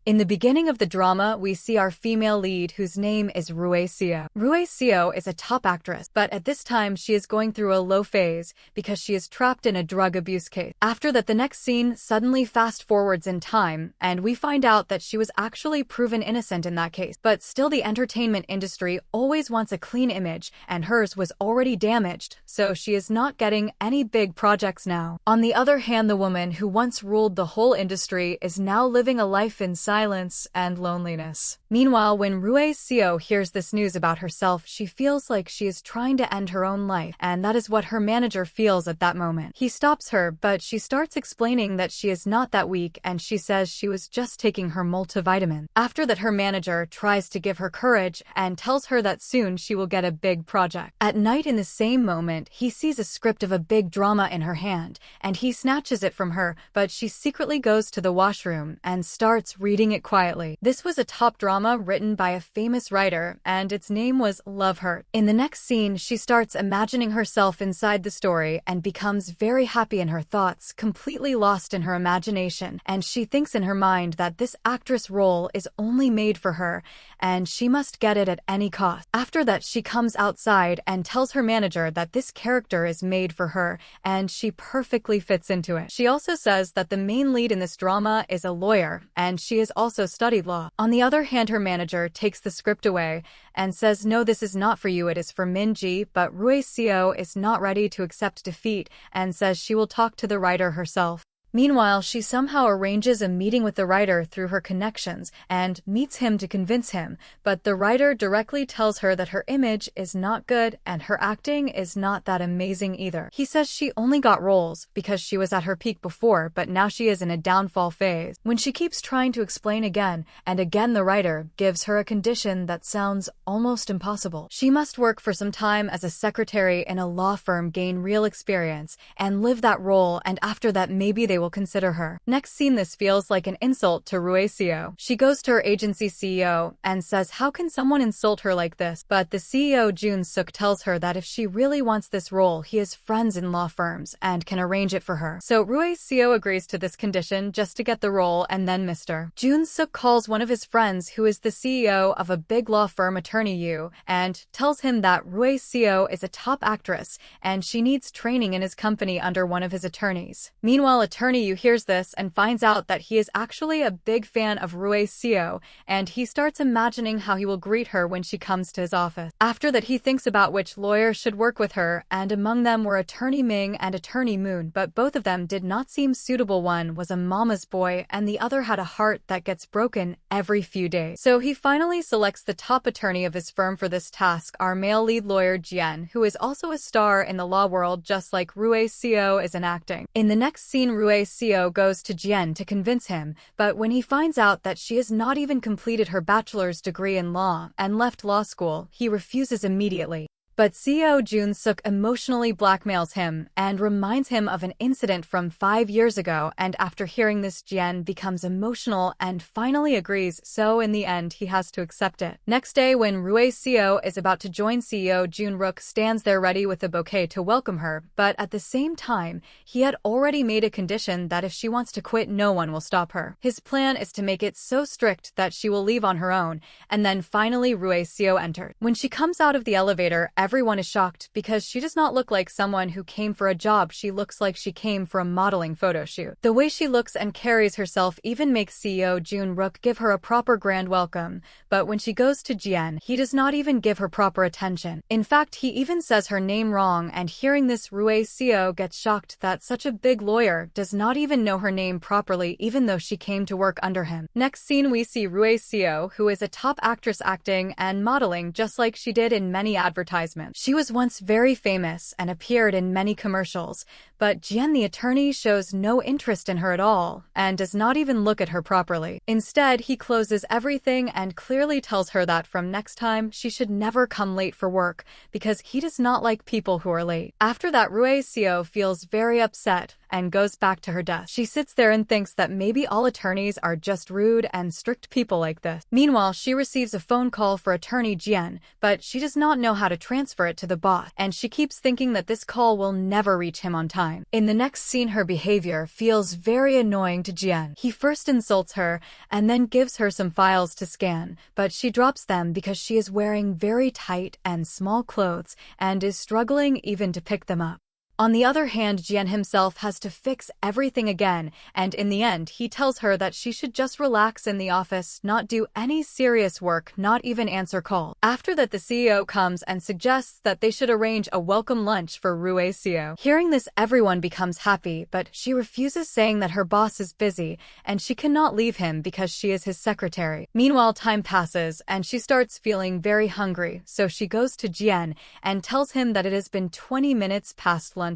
In the beginning of the drama, we see our female lead whose name is Rue Seo. Rue Seo is a top actress, but at this time she is going through a low phase because she is trapped in a drug abuse case. After that, the next scene suddenly fast forwards in time, and we find out that she was actually proven innocent in that case. But still, the entertainment industry always wants a clean image, and hers was already damaged, so she is not getting any big projects now. On the other hand, the woman who once ruled the whole industry is now living a life in silence and loneliness. Meanwhile, when Rue Seo hears this news about herself, she feels like she is trying to end her own life, and that is what her manager feels at that moment. He stops her, but she starts explaining that she is not that weak, and she says she was just taking her multivitamin. After that, her manager tries to give her courage and tells her that soon she will get a big project. At night, in the same moment, he sees a script of a big drama in her hand, and he snatches it from her, but she secretly goes to the washroom and starts reading it quietly. This was a top drama written by a famous writer, and its name was Love Hurt. In the next scene, she starts imagining herself inside the story and becomes very happy in her thoughts, completely lost in her imagination, and she thinks in her mind that this actress role is only made for her, and she must get it at any cost. After that, she comes outside and tells her manager that this character is made for her, and she perfectly fits into it. She also says that the main lead in this drama is a lawyer, and she has also studied law. On the other hand, her manager takes the script away and says, "No, this is not for you, it is for Min-ji," but Rue Seo is not ready to accept defeat and says she will talk to the writer herself. Meanwhile, she somehow arranges a meeting with the writer through her connections and meets him to convince him, but the writer directly tells her that her image is not good and her acting is not that amazing either. He says she only got roles because she was at her peak before, but now she is in a downfall phase. When she keeps trying to explain again and again, the writer gives her a condition that sounds almost impossible. She must work for some time as a secretary in a law firm, gain real experience, and live that role, and after that maybe they will consider her. Next scene, this feels like an insult to Rue Seo. She goes to her agency CEO and says, "How can someone insult her like this?" But the CEO Jun Suk tells her that if she really wants this role, he has friends in law firms and can arrange it for her. So Rue Seo agrees to this condition just to get the role, and then Mr. Jun Suk calls one of his friends who is the CEO of a big law firm, Attorney Yu, and tells him that Rue Seo is a top actress and she needs training in his company under one of his attorneys. Meanwhile, Attorney Yu hears this and finds out that he is actually a big fan of Rue Seo, and he starts imagining how he will greet her when she comes to his office. After that, he thinks about which lawyer should work with her, and among them were Attorney Ming and Attorney Moon, but both of them did not seem suitable. One was a mama's boy and the other had a heart that gets broken every few days. So he finally selects the top attorney of his firm for this task, our male lead lawyer Jian, who is also a star in the law world just like Rue Seo is in acting. In the next scene, Rue Seo goes to Jian to convince him, but when he finds out that she has not even completed her bachelor's degree in law and left law school, he refuses immediately. But CEO Jun Suk emotionally blackmails him and reminds him of an incident from 5 years ago, and after hearing this, Jian becomes emotional and finally agrees, so in the end he has to accept it. Next day, when Rue Seo is about to join, CEO Jun Rook stands there ready with a bouquet to welcome her, but at the same time, he had already made a condition that if she wants to quit, no one will stop her. His plan is to make it so strict that she will leave on her own, and then finally Rue Seo enters. When she comes out of the elevator, everyone is shocked because she does not look like someone who came for a job. She looks like she came for a modeling photo shoot. The way she looks and carries herself even makes CEO Jun Rook give her a proper grand welcome, but when she goes to Jian, he does not even give her proper attention. In fact, he even says her name wrong, and hearing this, Rue Seo gets shocked that such a big lawyer does not even know her name properly, even though she came to work under him. Next scene, we see Rue Seo, who is a top actress, acting and modeling just like she did in many advertisements. She was once very famous and appeared in many commercials, but Jian the attorney shows no interest in her at all and does not even look at her properly. Instead, he closes everything and clearly tells her that from next time she should never come late for work because he does not like people who are late. After that, Rue Seo feels very upset and goes back to her desk. She sits there and thinks that maybe all attorneys are just rude and strict people like this. Meanwhile, she receives a phone call for Attorney Jian, but she does not know how to transfer transfer it to the boss, and she keeps thinking that this call will never reach him on time. In the next scene, her behavior feels very annoying to Jian. He first insults her and then gives her some files to scan, but she drops them because she is wearing very tight and small clothes and is struggling even to pick them up. On the other hand, Jian himself has to fix everything again, and in the end, he tells her that she should just relax in the office, not do any serious work, not even answer calls. After that, the CEO comes and suggests that they should arrange a welcome lunch for Rue Seo. Hearing this, everyone becomes happy, but she refuses, saying that her boss is busy and she cannot leave him because she is his secretary. Meanwhile, time passes and she starts feeling very hungry, so she goes to Jian and tells him that it has been 20 minutes past lunchtime.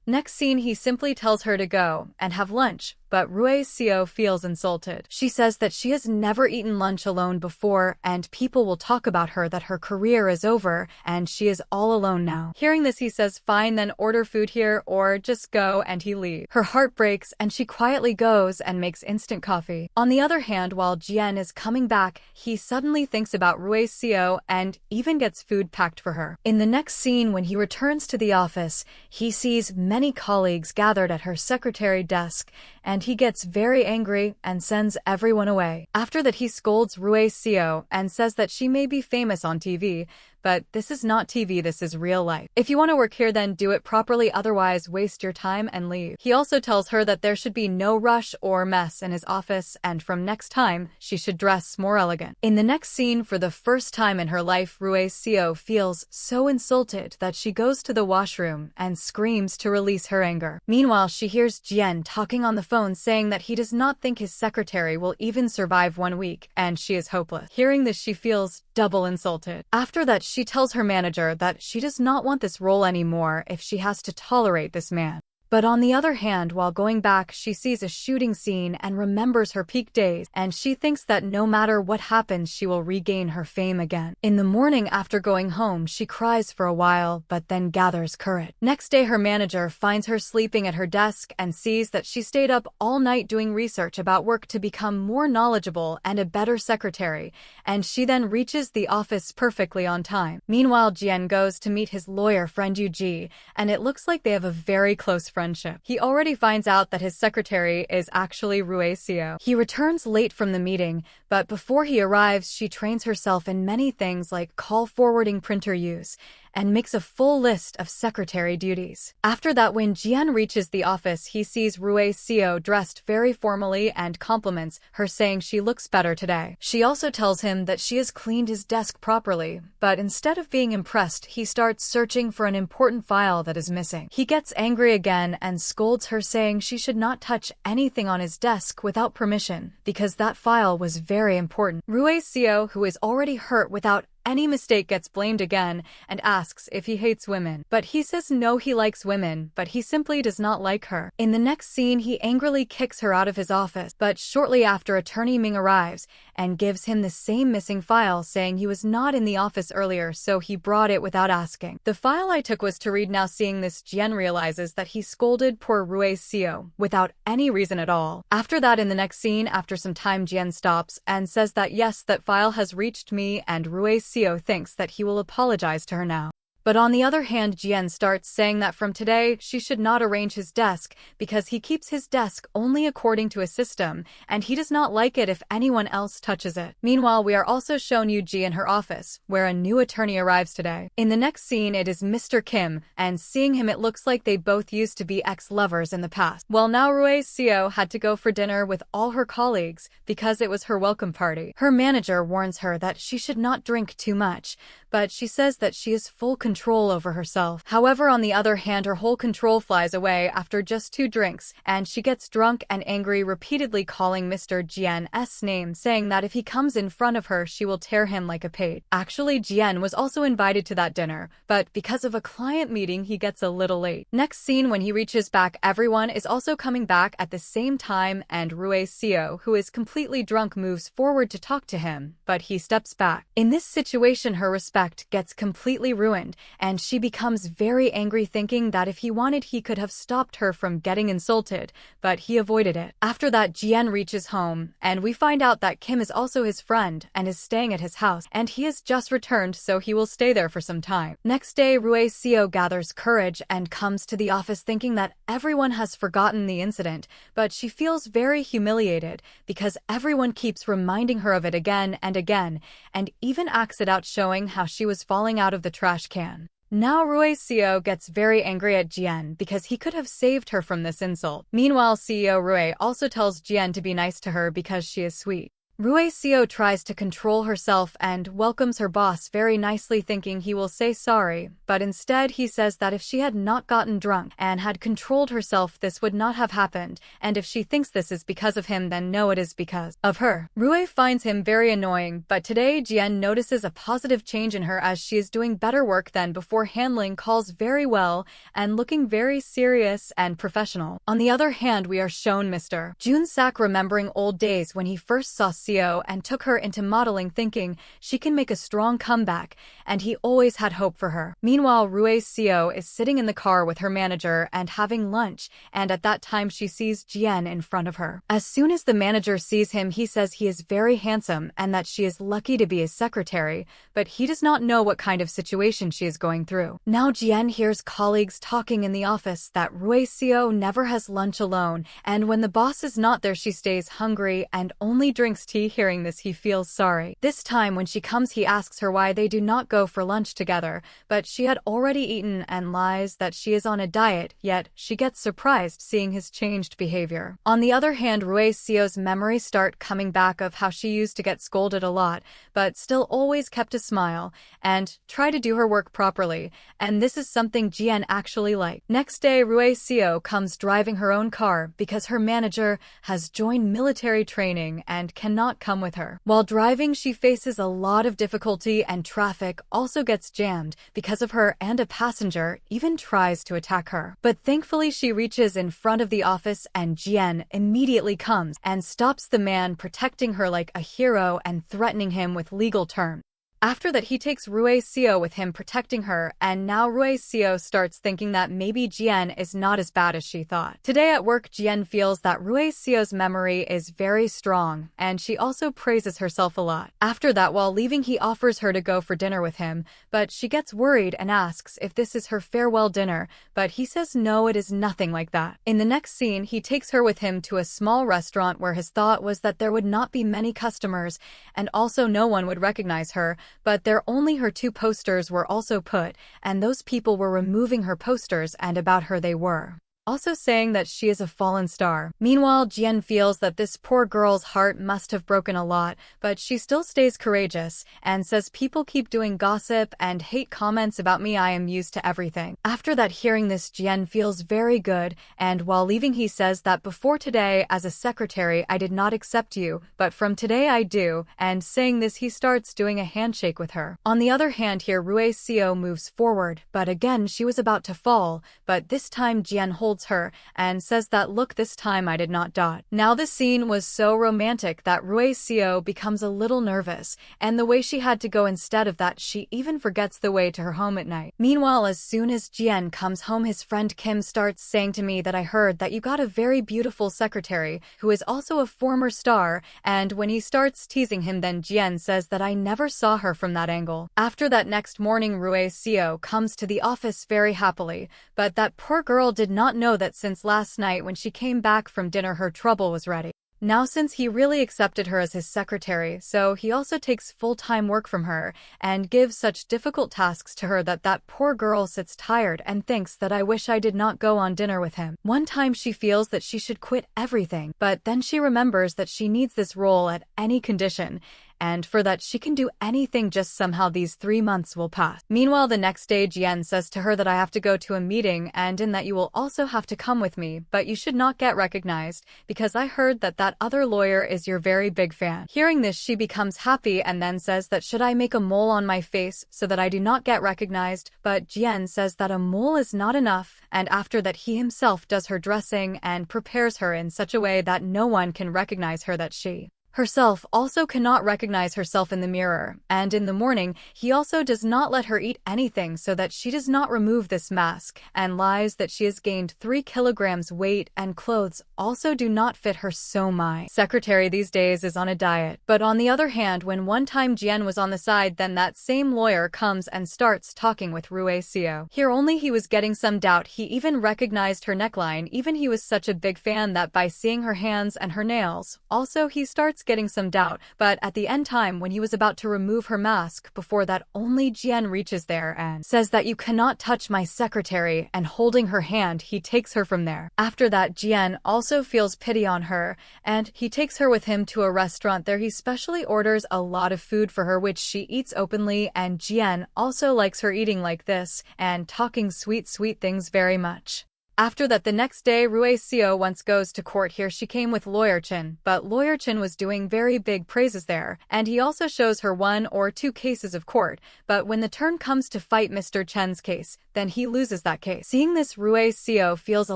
Next scene, he simply tells her to go and have lunch, but Rue Seo feels insulted. She says that she has never eaten lunch alone before, and people will talk about her that her career is over and she is all alone now. Hearing this, he says, "Fine, then order food here or just go," and he leaves. Her heart breaks and she quietly goes and makes instant coffee. On the other hand, while Jian is coming back, he suddenly thinks about Rue Seo and even gets food packed for her. In the next scene, when he returns to the office, he sees many colleagues gathered at her secretary desk, and he gets very angry and sends everyone away. After that, he scolds Rue Seo and says that she may be famous on TV, but this is not TV, this is real life. If you want to work here, then do it properly, otherwise waste your time and leave. He also tells her that there should be no rush or mess in his office, and from next time, she should dress more elegant. In the next scene, for the first time in her life, Rue Seo feels so insulted that she goes to the washroom and screams to release her anger. Meanwhile, she hears Jian talking on the phone, saying that he does not think his secretary will even survive 1 week, and she is hopeless. Hearing this, she feels double insulted. After that, she tells her manager that she does not want this role anymore if she has to tolerate this man. But on the other hand, while going back, she sees a shooting scene and remembers her peak days, and she thinks that no matter what happens, she will regain her fame again. In the morning, after going home, she cries for a while, but then gathers courage. Next day, her manager finds her sleeping at her desk and sees that she stayed up all night doing research about work to become more knowledgeable and a better secretary, and she then reaches the office perfectly on time. Meanwhile, Jian goes to meet his lawyer friend Yuji, and it looks like they have a very close friendship. He already finds out that his secretary is actually Rue Seo. He returns late from the meeting, but before he arrives, she trains herself in many things like call forwarding, printer use, and makes a full list of secretary duties. After that, when Jian reaches the office, he sees Rue Seo dressed very formally and compliments her, saying she looks better today. She also tells him that she has cleaned his desk properly, but instead of being impressed, he starts searching for an important file that is missing. He gets angry again and scolds her, saying she should not touch anything on his desk without permission, because that file was very important. Rue Seo, who is already hurt without any mistake, gets blamed again and asks if he hates women. But he says no, he likes women, but he simply does not like her. In the next scene, he angrily kicks her out of his office, but shortly after, attorney Ming arrives and gives him the same missing file, saying he was not in the office earlier, so he brought it without asking. The file I took was to read. Now seeing this, Jian realizes that he scolded poor Rue Seo without any reason at all. After that, in the next scene, after some time, Jian stops and says that yes, that file has reached me, and Rue Seo thinks that he will apologize to her now. But on the other hand, Jian starts saying that from today, she should not arrange his desk because he keeps his desk only according to a system, and he does not like it if anyone else touches it. Meanwhile, we are also shown Yuji in her office, where a new attorney arrives today. In the next scene, it is Mr. Kim, and seeing him, it looks like they both used to be ex-lovers in the past. Well, now Rue Seo had to go for dinner with all her colleagues because it was her welcome party. Her manager warns her that she should not drink too much, but she says that she is full control over herself. However, on the other hand, her whole control flies away after just 2 drinks, and she gets drunk and angry, repeatedly calling Mr. Jian's name, saying that if he comes in front of her, she will tear him like a pate. Actually, Jian was also invited to that dinner, but because of a client meeting, he gets a little late. Next scene, when he reaches back, everyone is also coming back at the same time, and Rue Seo, who is completely drunk, moves forward to talk to him, but he steps back. In this situation, her respect gets completely ruined, and she becomes very angry, thinking that if he wanted he could have stopped her from getting insulted, but he avoided it. After that, Jien reaches home, and we find out that Kim is also his friend and is staying at his house, and he has just returned, so he will stay there for some time. Next day, Rue Seo gathers courage and comes to the office thinking that everyone has forgotten the incident, but she feels very humiliated because everyone keeps reminding her of it again and again, and even acts it out, showing how she was falling out of the trash can. Now Rue Seo gets very angry at Jien because he could have saved her from this insult. Meanwhile, CEO Rue also tells Jien to be nice to her because she is sweet. Rue Seo tries to control herself and welcomes her boss very nicely, thinking he will say sorry, but instead he says that if she had not gotten drunk and had controlled herself, this would not have happened, and if she thinks this is because of him, then no, it is because of her. Rue finds him very annoying, but today Jien notices a positive change in her as she is doing better work than before, handling calls very well and looking very serious and professional. On the other hand, we are shown Mr. Junsak remembering old days when he first saw Seo and took her into modeling, thinking she can make a strong comeback, and he always had hope for her. Meanwhile, Rue Seo is sitting in the car with her manager and having lunch, and at that time she sees Jien in front of her. As soon as the manager sees him, he says he is very handsome and that she is lucky to be his secretary, but he does not know what kind of situation she is going through. Now Jien hears colleagues talking in the office that Rue Seo never has lunch alone, and when the boss is not there she stays hungry and only drinks tea. Hearing this, he feels sorry. This time when she comes, he asks her why they do not go for lunch together, but she had already eaten and lies that she is on a diet, yet she gets surprised seeing his changed behavior. On the other hand, Rue Seo's memories start coming back of how she used to get scolded a lot, but still always kept a smile and try to do her work properly, and this is something Jien actually liked. Next day, Rue Seo comes driving her own car because her manager has joined military training and cannot come with her. While driving, she faces a lot of difficulty and traffic also gets jammed because of her, and a passenger even tries to attack her. But thankfully she reaches in front of the office and Jien immediately comes and stops the man, protecting her like a hero and threatening him with legal terms. After that, he takes Rue Seo with him, protecting her, and now Rue Seo starts thinking that maybe Jien is not as bad as she thought. Today at work, Jien feels that Rue Seo's memory is very strong, and she also praises herself a lot. After that, while leaving, he offers her to go for dinner with him, but she gets worried and asks if this is her farewell dinner, but he says no, it is nothing like that. In the next scene, he takes her with him to a small restaurant where his thought was that there would not be many customers, and also no one would recognize her, but there only her two posters were also put, and those people were removing her posters, and about her they were also saying that she is a fallen star. Meanwhile, Jien feels that this poor girl's heart must have broken a lot, but she still stays courageous and says people keep doing gossip and hate comments about me, I am used to everything. After that, hearing this, Jien feels very good, and while leaving he says that before today as a secretary I did not accept you, but from today I do, and saying this he starts doing a handshake with her. On the other hand, here Rue Seo moves forward, but again she was about to fall, but this time Jien holds her and says that look, this time I did not. Now this scene was so romantic that Rue Seo becomes a little nervous, and the way she had to go, instead of that she even forgets the way to her home at night. Meanwhile, as soon as Jien comes home, his friend Kim starts saying to me that I heard that you got a very beautiful secretary who is also a former star, and when he starts teasing him, then Jien says that I never saw her from that angle. After that, next morning Rue Seo comes to the office very happily, but that poor girl did not know that since last night when she came back from dinner her trouble was ready. Now since he really accepted her as his secretary, so he also takes full-time work from her and gives such difficult tasks to her that that poor girl sits tired and thinks that I wish I did not go on dinner with him. One time she feels that she should quit everything, but then she remembers that she needs this role at any condition, and for that she can do anything, just somehow these 3 months will pass. Meanwhile, the next day Jien says to her that I have to go to a meeting, and in that you will also have to come with me, but you should not get recognized, because I heard that that other lawyer is your very big fan. Hearing this, she becomes happy and then says that should I make a mole on my face so that I do not get recognized, but Jien says that a mole is not enough, and after that he himself does her dressing and prepares her in such a way that no one can recognize her, that she herself also cannot recognize herself in the mirror, and in the morning, he also does not let her eat anything so that she does not remove this mask, and lies that she has gained 3 kilograms weight, and clothes also do not fit her. So my secretary these days is on a diet. But on the other hand, when one time Jian was on the side, then that same lawyer comes and starts talking with Rui Seo. Here only he was getting some doubt. He even recognized her neckline, even he was such a big fan that by seeing her hands and her nails. Also he starts getting some doubt, but at the end time when he was about to remove her mask, before that only Jian reaches there and says that you cannot touch my secretary, and holding her hand he takes her from there. After that Jian also feels pity on her, and he takes her with him to a restaurant. There he specially orders a lot of food for her which she eats openly, and Jian also likes her eating like this and talking sweet things very much. After that the next day Rui Seo once goes to court. Here she came with Lawyer Chen, but Lawyer Chen was doing very big praises there, and he also shows her 1 or 2 cases of court, but when the turn comes to fight Mr. Chen's case, then he loses that case. Seeing this Rui Seo feels a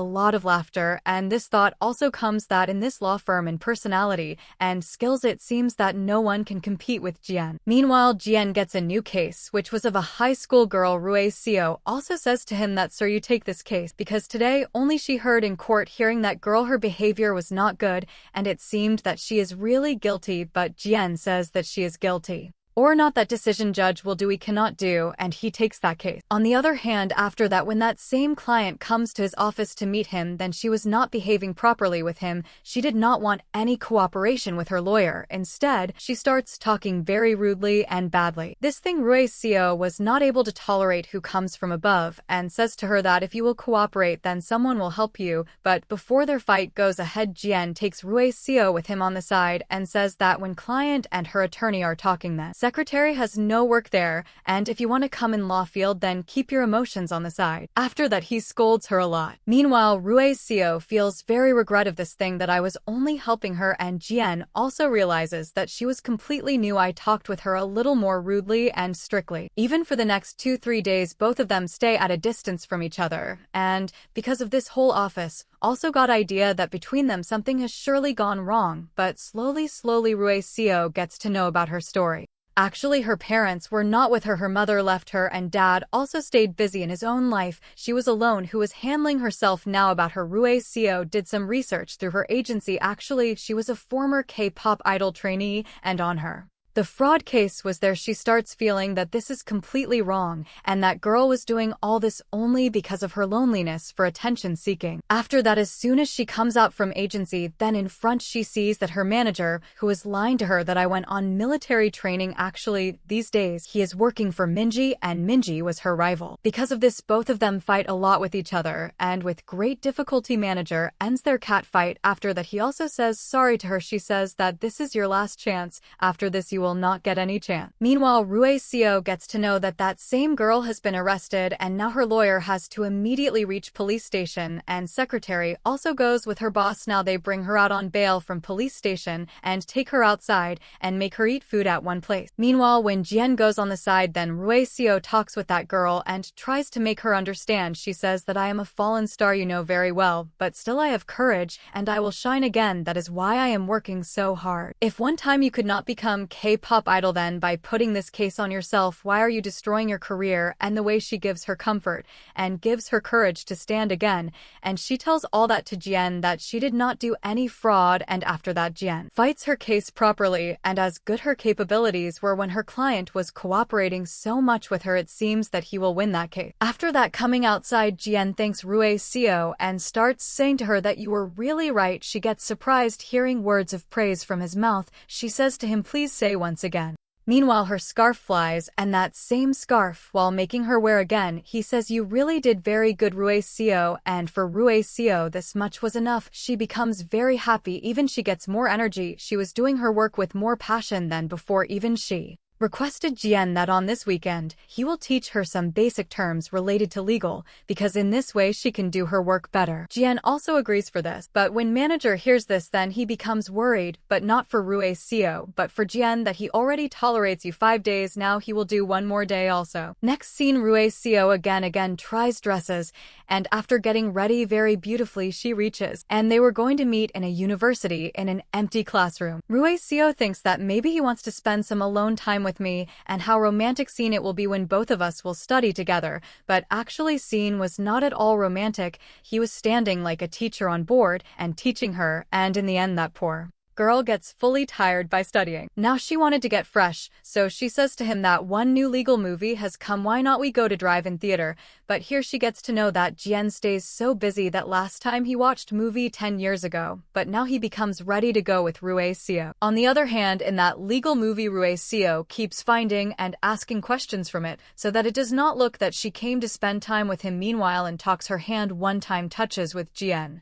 lot of laughter, and this thought also comes that in this law firm in personality and skills it seems that no one can compete with Jian. Meanwhile Jian gets a new case, which was of a high school girl. Rui Seo also says to him that sir you take this case because today only she heard in court hearing that girl her behavior was not good and it seemed that she is really guilty, but Jian says that she is guilty. Or not, that decision judge will do, we cannot do, and he takes that case. On the other hand, after that when that same client comes to his office to meet him, then she was not behaving properly with him. She did not want any cooperation with her lawyer. Instead, she starts talking very rudely and badly. This thing Rui Seo was not able to tolerate, who comes from above and says to her that if you will cooperate then someone will help you, but before their fight goes ahead Jian takes Rui Seo with him on the side and says that when client and her attorney are talking then secretary has no work there, and if you want to come in law field then keep your emotions on the side. After that he scolds her a lot. Meanwhile Rui Seo feels very regret of this thing that I was only helping her, and Jian also realizes that she was completely new. I talked with her a little more rudely and strictly. Even for the next 2-3 days both of them stay at a distance from each other, and because of this whole office also got idea that between them something has surely gone wrong, but slowly Rui Seo gets to know about her story. Actually, her parents were not with her. Her mother left her and dad also stayed busy in his own life. She was alone, who was handling herself now. About her, Rui Seo did some research through her agency. Actually, she was a former Kpop Idol trainee, and on her the fraud case was there. She starts feeling that this is completely wrong, and that girl was doing all this only because of her loneliness for attention seeking. After that, as soon as she comes out from agency, then in front she sees that her manager, who was lying to her that I went on military training. Actually, these days, he is working for Minji, and Minji was her rival. Because of this, both of them fight a lot with each other, and with great difficulty manager ends their cat fight. After that, he also says sorry to her. She says that this is your last chance. After this, you will not get any chance. Meanwhile, Rui Seo gets to know that that same girl has been arrested, and now her lawyer has to immediately reach police station, and secretary also goes with her boss. Now they bring her out on bail from police station and take her outside and make her eat food at one place. Meanwhile, when Jian goes on the side, then Rui Seo talks with that girl and tries to make her understand. She says that I am a fallen star, you know very well, but still I have courage and I will shine again. That is why I am working so hard. If one time you could not become Kpop Idol, then by putting this case on yourself, why are you destroying your career? And the way she gives her comfort and gives her courage to stand again, and she tells all that to Jian that she did not do any fraud. And after that Jian fights her case properly, and as good her capabilities were when her client was cooperating so much with her, it seems that he will win that case. After that, coming outside, Jian thanks Rui Seo and starts saying to her that you were really right. She gets surprised hearing words of praise from his mouth. She says to him, please say once again. Meanwhile, her scarf flies, and that same scarf, while making her wear again, he says you really did very good, Rui Seo, and for Rui Seo this much was enough. She becomes very happy, even she gets more energy. She was doing her work with more passion than before. Even she requested Jian that on this weekend, he will teach her some basic terms related to legal, because in this way she can do her work better. Jian also agrees for this, but when manager hears this then he becomes worried, but not for Rui Seo, but for Jian that he already tolerates you 5 days now he will do 1 more day also. Next scene Rui Seo again tries dresses, and after getting ready very beautifully she reaches, and they were going to meet in a university in an empty classroom. Rui Seo thinks that maybe he wants to spend some alone time with me, and how romantic scene it will be when both of us will study together, but actually scene was not at all romantic. He was standing like a teacher on board and teaching her, and in the end that poor girl gets fully tired by studying. Now she wanted to get fresh, so she says to him that one new legal movie has come, why not we go to drive-in theater, but here she gets to know that Jian stays so busy that last time he watched movie 10 years ago, but now he becomes ready to go with Rui Seo. On the other hand, in that legal movie Rui Seo keeps finding and asking questions from it, so that it does not look that she came to spend time with him. Meanwhile in talks her hand one time touches with Jian's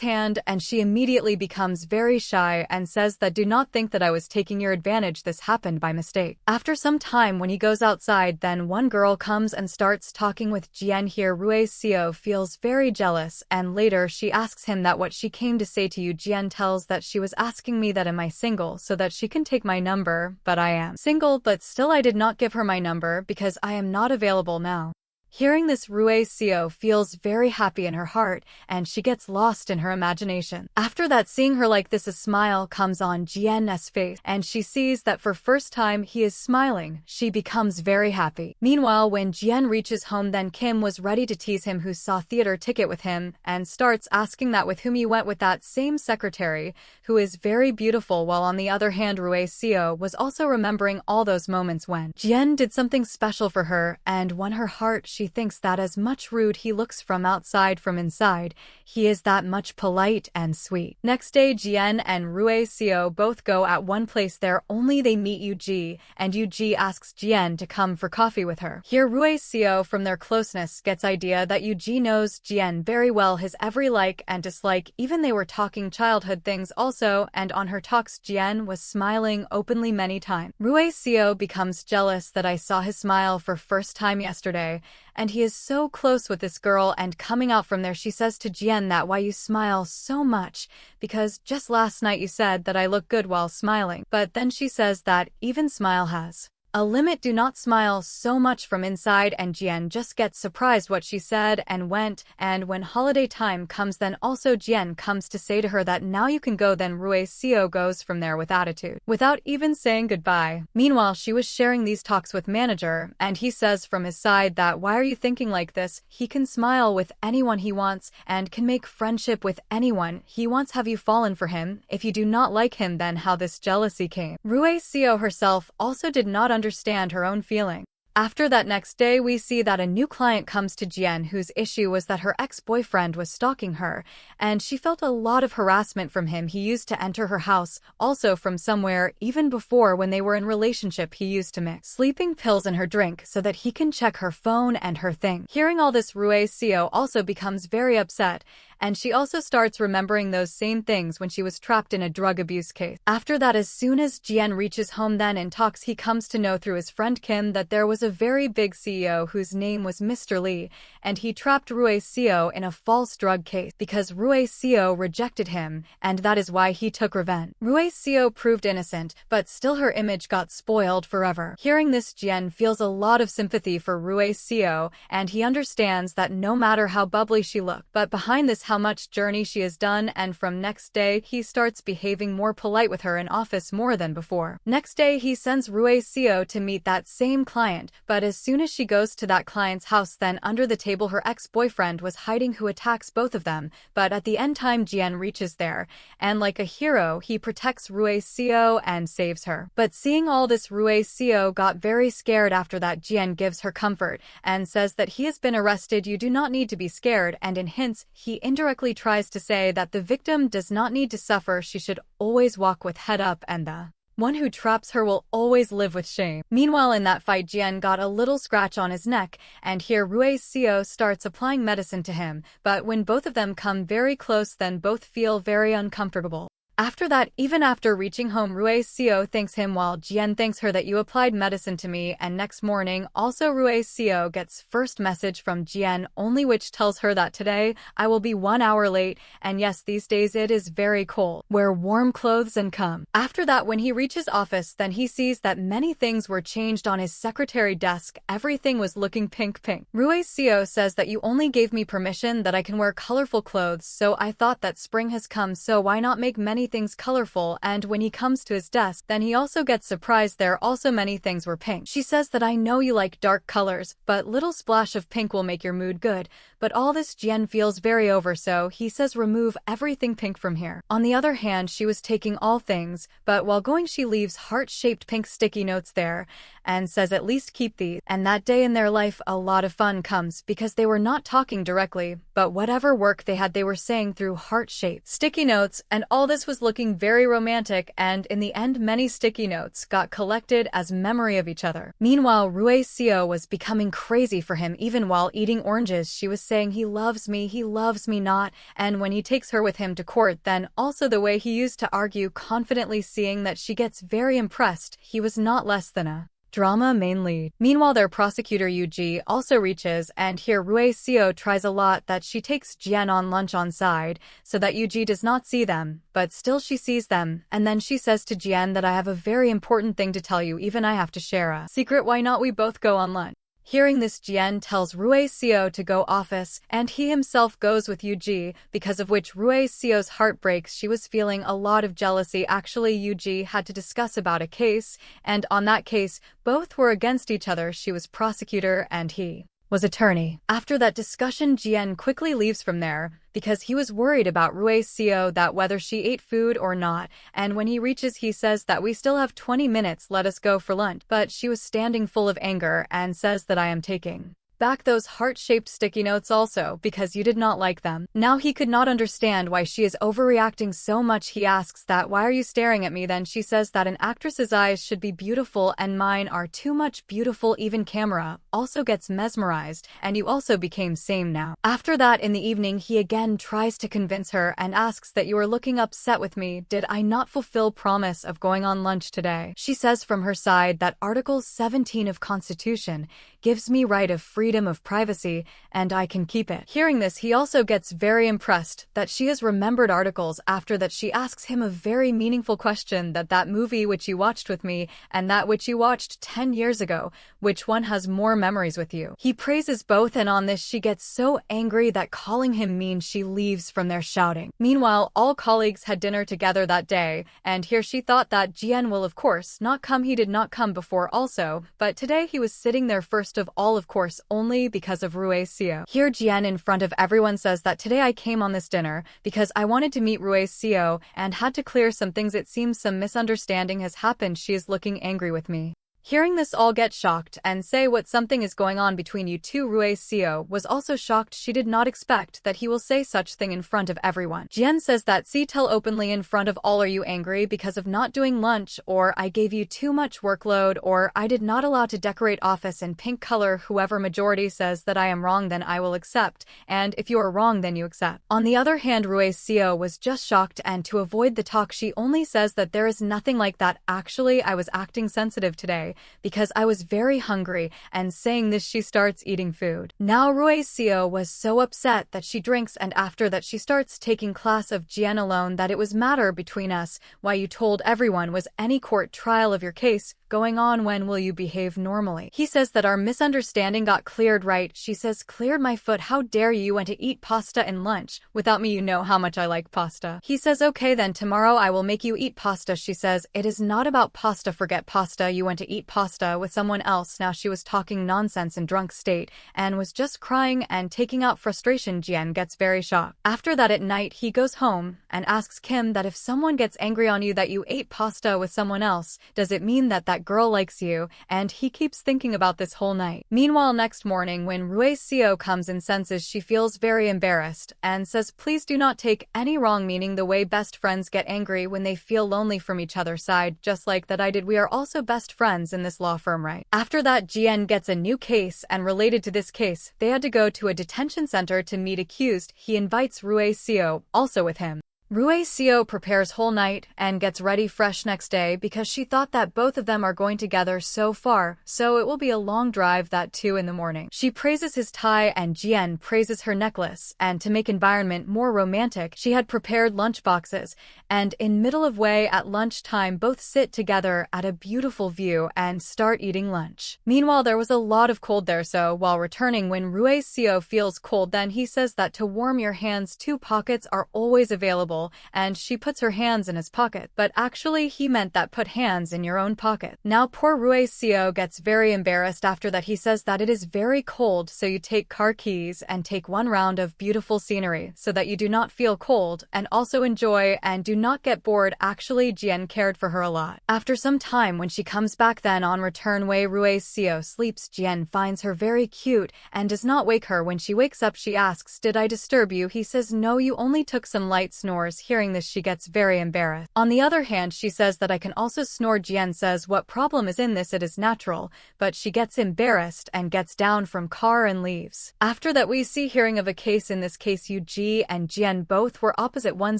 hand, and she immediately becomes very shy and says that do not think that I was taking your advantage, this happened by mistake. After some time when he goes outside then one girl comes and starts talking with Jian. Here Rui Seo feels very jealous, and later she asks him that what she came to say to you. Jian tells that she was asking me that am I single so that she can take my number, but I am single, but still I did not give her my number because I am not available now. Hearing this Rui Seo feels very happy in her heart, and she gets lost in her imagination. After that seeing her like this a smile comes on Jian's face, and she sees that for first time he is smiling. She becomes very happy. Meanwhile when Jian reaches home then Kim was ready to tease him who saw theater ticket with him, and starts asking that with whom he went with that same secretary, who is very beautiful, while on the other hand Rui Seo was also remembering all those moments when Jian did something special for her, and won her heart. She thinks that as much rude he looks from outside, from inside, he is that much polite and sweet. Next day Jian and Rui Seo both go at one place. There only they meet Yuji, and Yuji asks Jian to come for coffee with her. Here Rui Seo from their closeness gets idea that Yuji knows Jian very well, his every like and dislike, even they were talking childhood things also, and on her talks Jian was smiling openly many times. Rui Seo becomes jealous that I saw his smile for first time yesterday, and he is so close with this girl, and coming out from there she says to Jian that why you smile so much, because just last night you said that I look good while smiling, but then she says that even smile has a limit, do not smile so much from inside, and Jian just gets surprised what she said and went, and when holiday time comes then also Jian comes to say to her that now you can go, then Rui Seo goes from there with attitude, without even saying goodbye. Meanwhile she was sharing these talks with manager, and he says from his side that why are you thinking like this, he can smile with anyone he wants, and can make friendship with anyone he wants. Have you fallen for him? If you do not like him then how this jealousy came? Rui Seo herself also did not understand her own feeling. After that next day we see that a new client comes to Jian whose issue was that her ex-boyfriend was stalking her, and she felt a lot of harassment from him. He used to enter her house, also from somewhere, even before when they were in relationship he used to mix sleeping pills in her drink so that he can check her phone and her thing. Hearing all this Rui Seo also becomes very upset, and she also starts remembering those same things when she was trapped in a drug abuse case. After that as soon as Jian reaches home then in talks he comes to know through his friend Kim that there was a very big CEO whose name was Mr. Lee, and he trapped Rui Seo in a false drug case because Rui Seo rejected him, and that is why he took revenge. Rui Seo proved innocent, but still her image got spoiled forever. Hearing this Jian feels a lot of sympathy for Rui Seo, and he understands that no matter how bubbly she looked, but behind this how much journey she has done, and from next day he starts behaving more polite with her in office more than before. Next day he sends Rui Seo to meet that same client, but as soon as she goes to that client's house then under the table her ex-boyfriend was hiding who attacks both of them, but at the end time Jian reaches there, and like a hero he protects Rui Seo and saves her. But seeing all this Rui Seo got very scared. After that Jian gives her comfort and says that he has been arrested, you do not need to be scared, and in hints he indirectly tries to say that the victim does not need to suffer, she should always walk with head up, and the one who traps her will always live with shame. Meanwhile in that fight Jian got a little scratch on his neck, and here Rui Seo starts applying medicine to him, but when both of them come very close then both feel very uncomfortable. After that, even after reaching home, Rue Seo thanks him while Jian thanks her that you applied medicine to me, and next morning, also Rue Seo gets first message from Jian only, which tells her that today, I will be 1 hour late, and yes, these days it is very cold. Wear warm clothes and come. After that, when he reaches office, then he sees that many things were changed on his secretary desk, everything was looking pink. Rue Seo says that you only gave me permission that I can wear colorful clothes, so I thought that spring has come, so why not make many things colorful, and when he comes to his desk, then he also gets surprised there also many things were pink. She says that I know you like dark colors, but little splash of pink will make your mood good, but all this Jian feels very over, so he says remove everything pink from here. On the other hand, she was taking all things, but while going she leaves heart-shaped pink sticky notes there, and says at least keep these. And that day in their life a lot of fun comes because they were not talking directly, but whatever work they had they were saying through heart-shaped sticky notes, and all this was looking very romantic, and in the end many sticky notes got collected as memory of each other. Meanwhile, Rue Seo was becoming crazy for him. Even while eating oranges she was saying he loves me not, and when he takes her with him to court, then also the way he used to argue confidently, seeing that she gets very impressed, he was not less than a drama main lead. Meanwhile, their prosecutor Yuji also reaches, and here Rue Seo tries a lot that she takes Jian on lunch on side so that Yuji does not see them, but still she sees them, and then she says to Jian that I have a very important thing to tell you, even I have to share a secret, why not we both go on lunch? Hearing this, Jian tells Rue Seo to go office, and he himself goes with Yuji, because of which Rue Seo's heart breaks. She was feeling a lot of jealousy. Actually, Yuji had to discuss about a case, and on that case, both were against each other. She was prosecutor and he was attorney. After that discussion, Jian quickly leaves from there because he was worried about Rue Seo, that whether she ate food or not, and when he reaches he says that we still have 20 minutes, let us go for lunch, but she was standing full of anger and says that I am taking back those heart-shaped sticky notes also because you did not like them. Now he could not understand why she is overreacting so much. He asks that why are you staring at me, then she says that an actress's eyes should be beautiful and mine are too much beautiful, even camera also gets mesmerized, and you also became same now. After that, in the evening he again tries to convince her and asks that you are looking upset with me, did I not fulfill promise of going on lunch today? She says from her side that Article 17 of Constitution gives me right of freedom of privacy, and I can keep it. Hearing this, he also gets very impressed that she has remembered articles. After that, she asks him a very meaningful question, that movie which you watched with me and that which you watched 10 years ago, which one has more memories with you? He praises both, and on this she gets so angry that calling him mean, she leaves from there shouting. Meanwhile, all colleagues had dinner together that day, and here she thought that Jian will of course not come. He did not come before also, but today he was sitting there first of all, of course only because of Rue Seo. Here Jian in front of everyone says that today I came on this dinner because I wanted to meet Rue Seo and had to clear some things. It seems some misunderstanding has happened. She is looking angry with me. Hearing this, all get shocked and say what something is going on between you two. Rue Seo was also shocked. She did not expect that he will say such thing in front of everyone. Jian says that see, tell openly in front of all, are you angry because of not doing lunch, or I gave you too much workload, or I did not allow to decorate office in pink color? Whoever majority says that I am wrong, then I will accept, and if you are wrong, then you accept. On the other hand, Rue Seo was just shocked, and to avoid the talk she only says that there is nothing like that. Actually, I was acting sensitive today because I was very hungry, and saying this she starts eating food. Now Rue Seo was so upset that she drinks, and after that she starts taking class of Jian alone, that it was matter between us, why you told everyone was any court trial of your case going on, when will you behave normally? He says that our misunderstanding got cleared, right? She says cleared my foot, how dare you, you went to eat pasta in lunch without me, you know how much I like pasta. He says okay then, tomorrow I will make you eat pasta. She says it is not about pasta, forget pasta, you went to eat pasta with someone else. Now she was talking nonsense in drunk state and was just crying and taking out frustration. Jian gets very shocked. After that, at night he goes home and asks Kim that if someone gets angry on you that you ate pasta with someone else, does it mean that that girl likes you? And he keeps thinking about this whole night. Meanwhile, next morning when Rue Seo comes in senses, she feels very embarrassed and says please do not take any wrong meaning, the way best friends get angry when they feel lonely from each other's side, just like that I did. We are also best friends in this law firm, right? After that, Jian gets a new case, and related to this case, they had to go to a detention center to meet accused. He invites Rue Seo also with him. Rue Seo prepares whole night and gets ready fresh next day because she thought that both of them are going together so far, so it will be a long drive that 2 in the morning. She praises his tie and Jian praises her necklace, and to make environment more romantic, she had prepared lunch boxes, and in middle of way at lunchtime both sit together at a beautiful view and start eating lunch. Meanwhile, there was a lot of cold there, so while returning when Rue Seo feels cold, then he says that to warm your hands 2 pockets are always available, and she puts her hands in his pocket, but actually he meant that put hands in your own pocket. Now poor Rue Seo gets very embarrassed after that. He says that it is very cold, so you take car keys and take 1 round of beautiful scenery so that you do not feel cold and also enjoy and do not get bored. Actually, Jian cared for her a lot. After some time when she comes back, then on return way Rue Seo sleeps. Jian finds her very cute and does not wake her. When she wakes up she asks, "Did I disturb you?" He says, "No, you only took some light snores." Hearing this, she gets very embarrassed. On the other hand, she says that I can also snore. Jian says what problem is in this, it is natural, but she gets embarrassed and gets down from car and leaves. After that we see hearing of a case. In this case Yuji and Jian both were opposite. One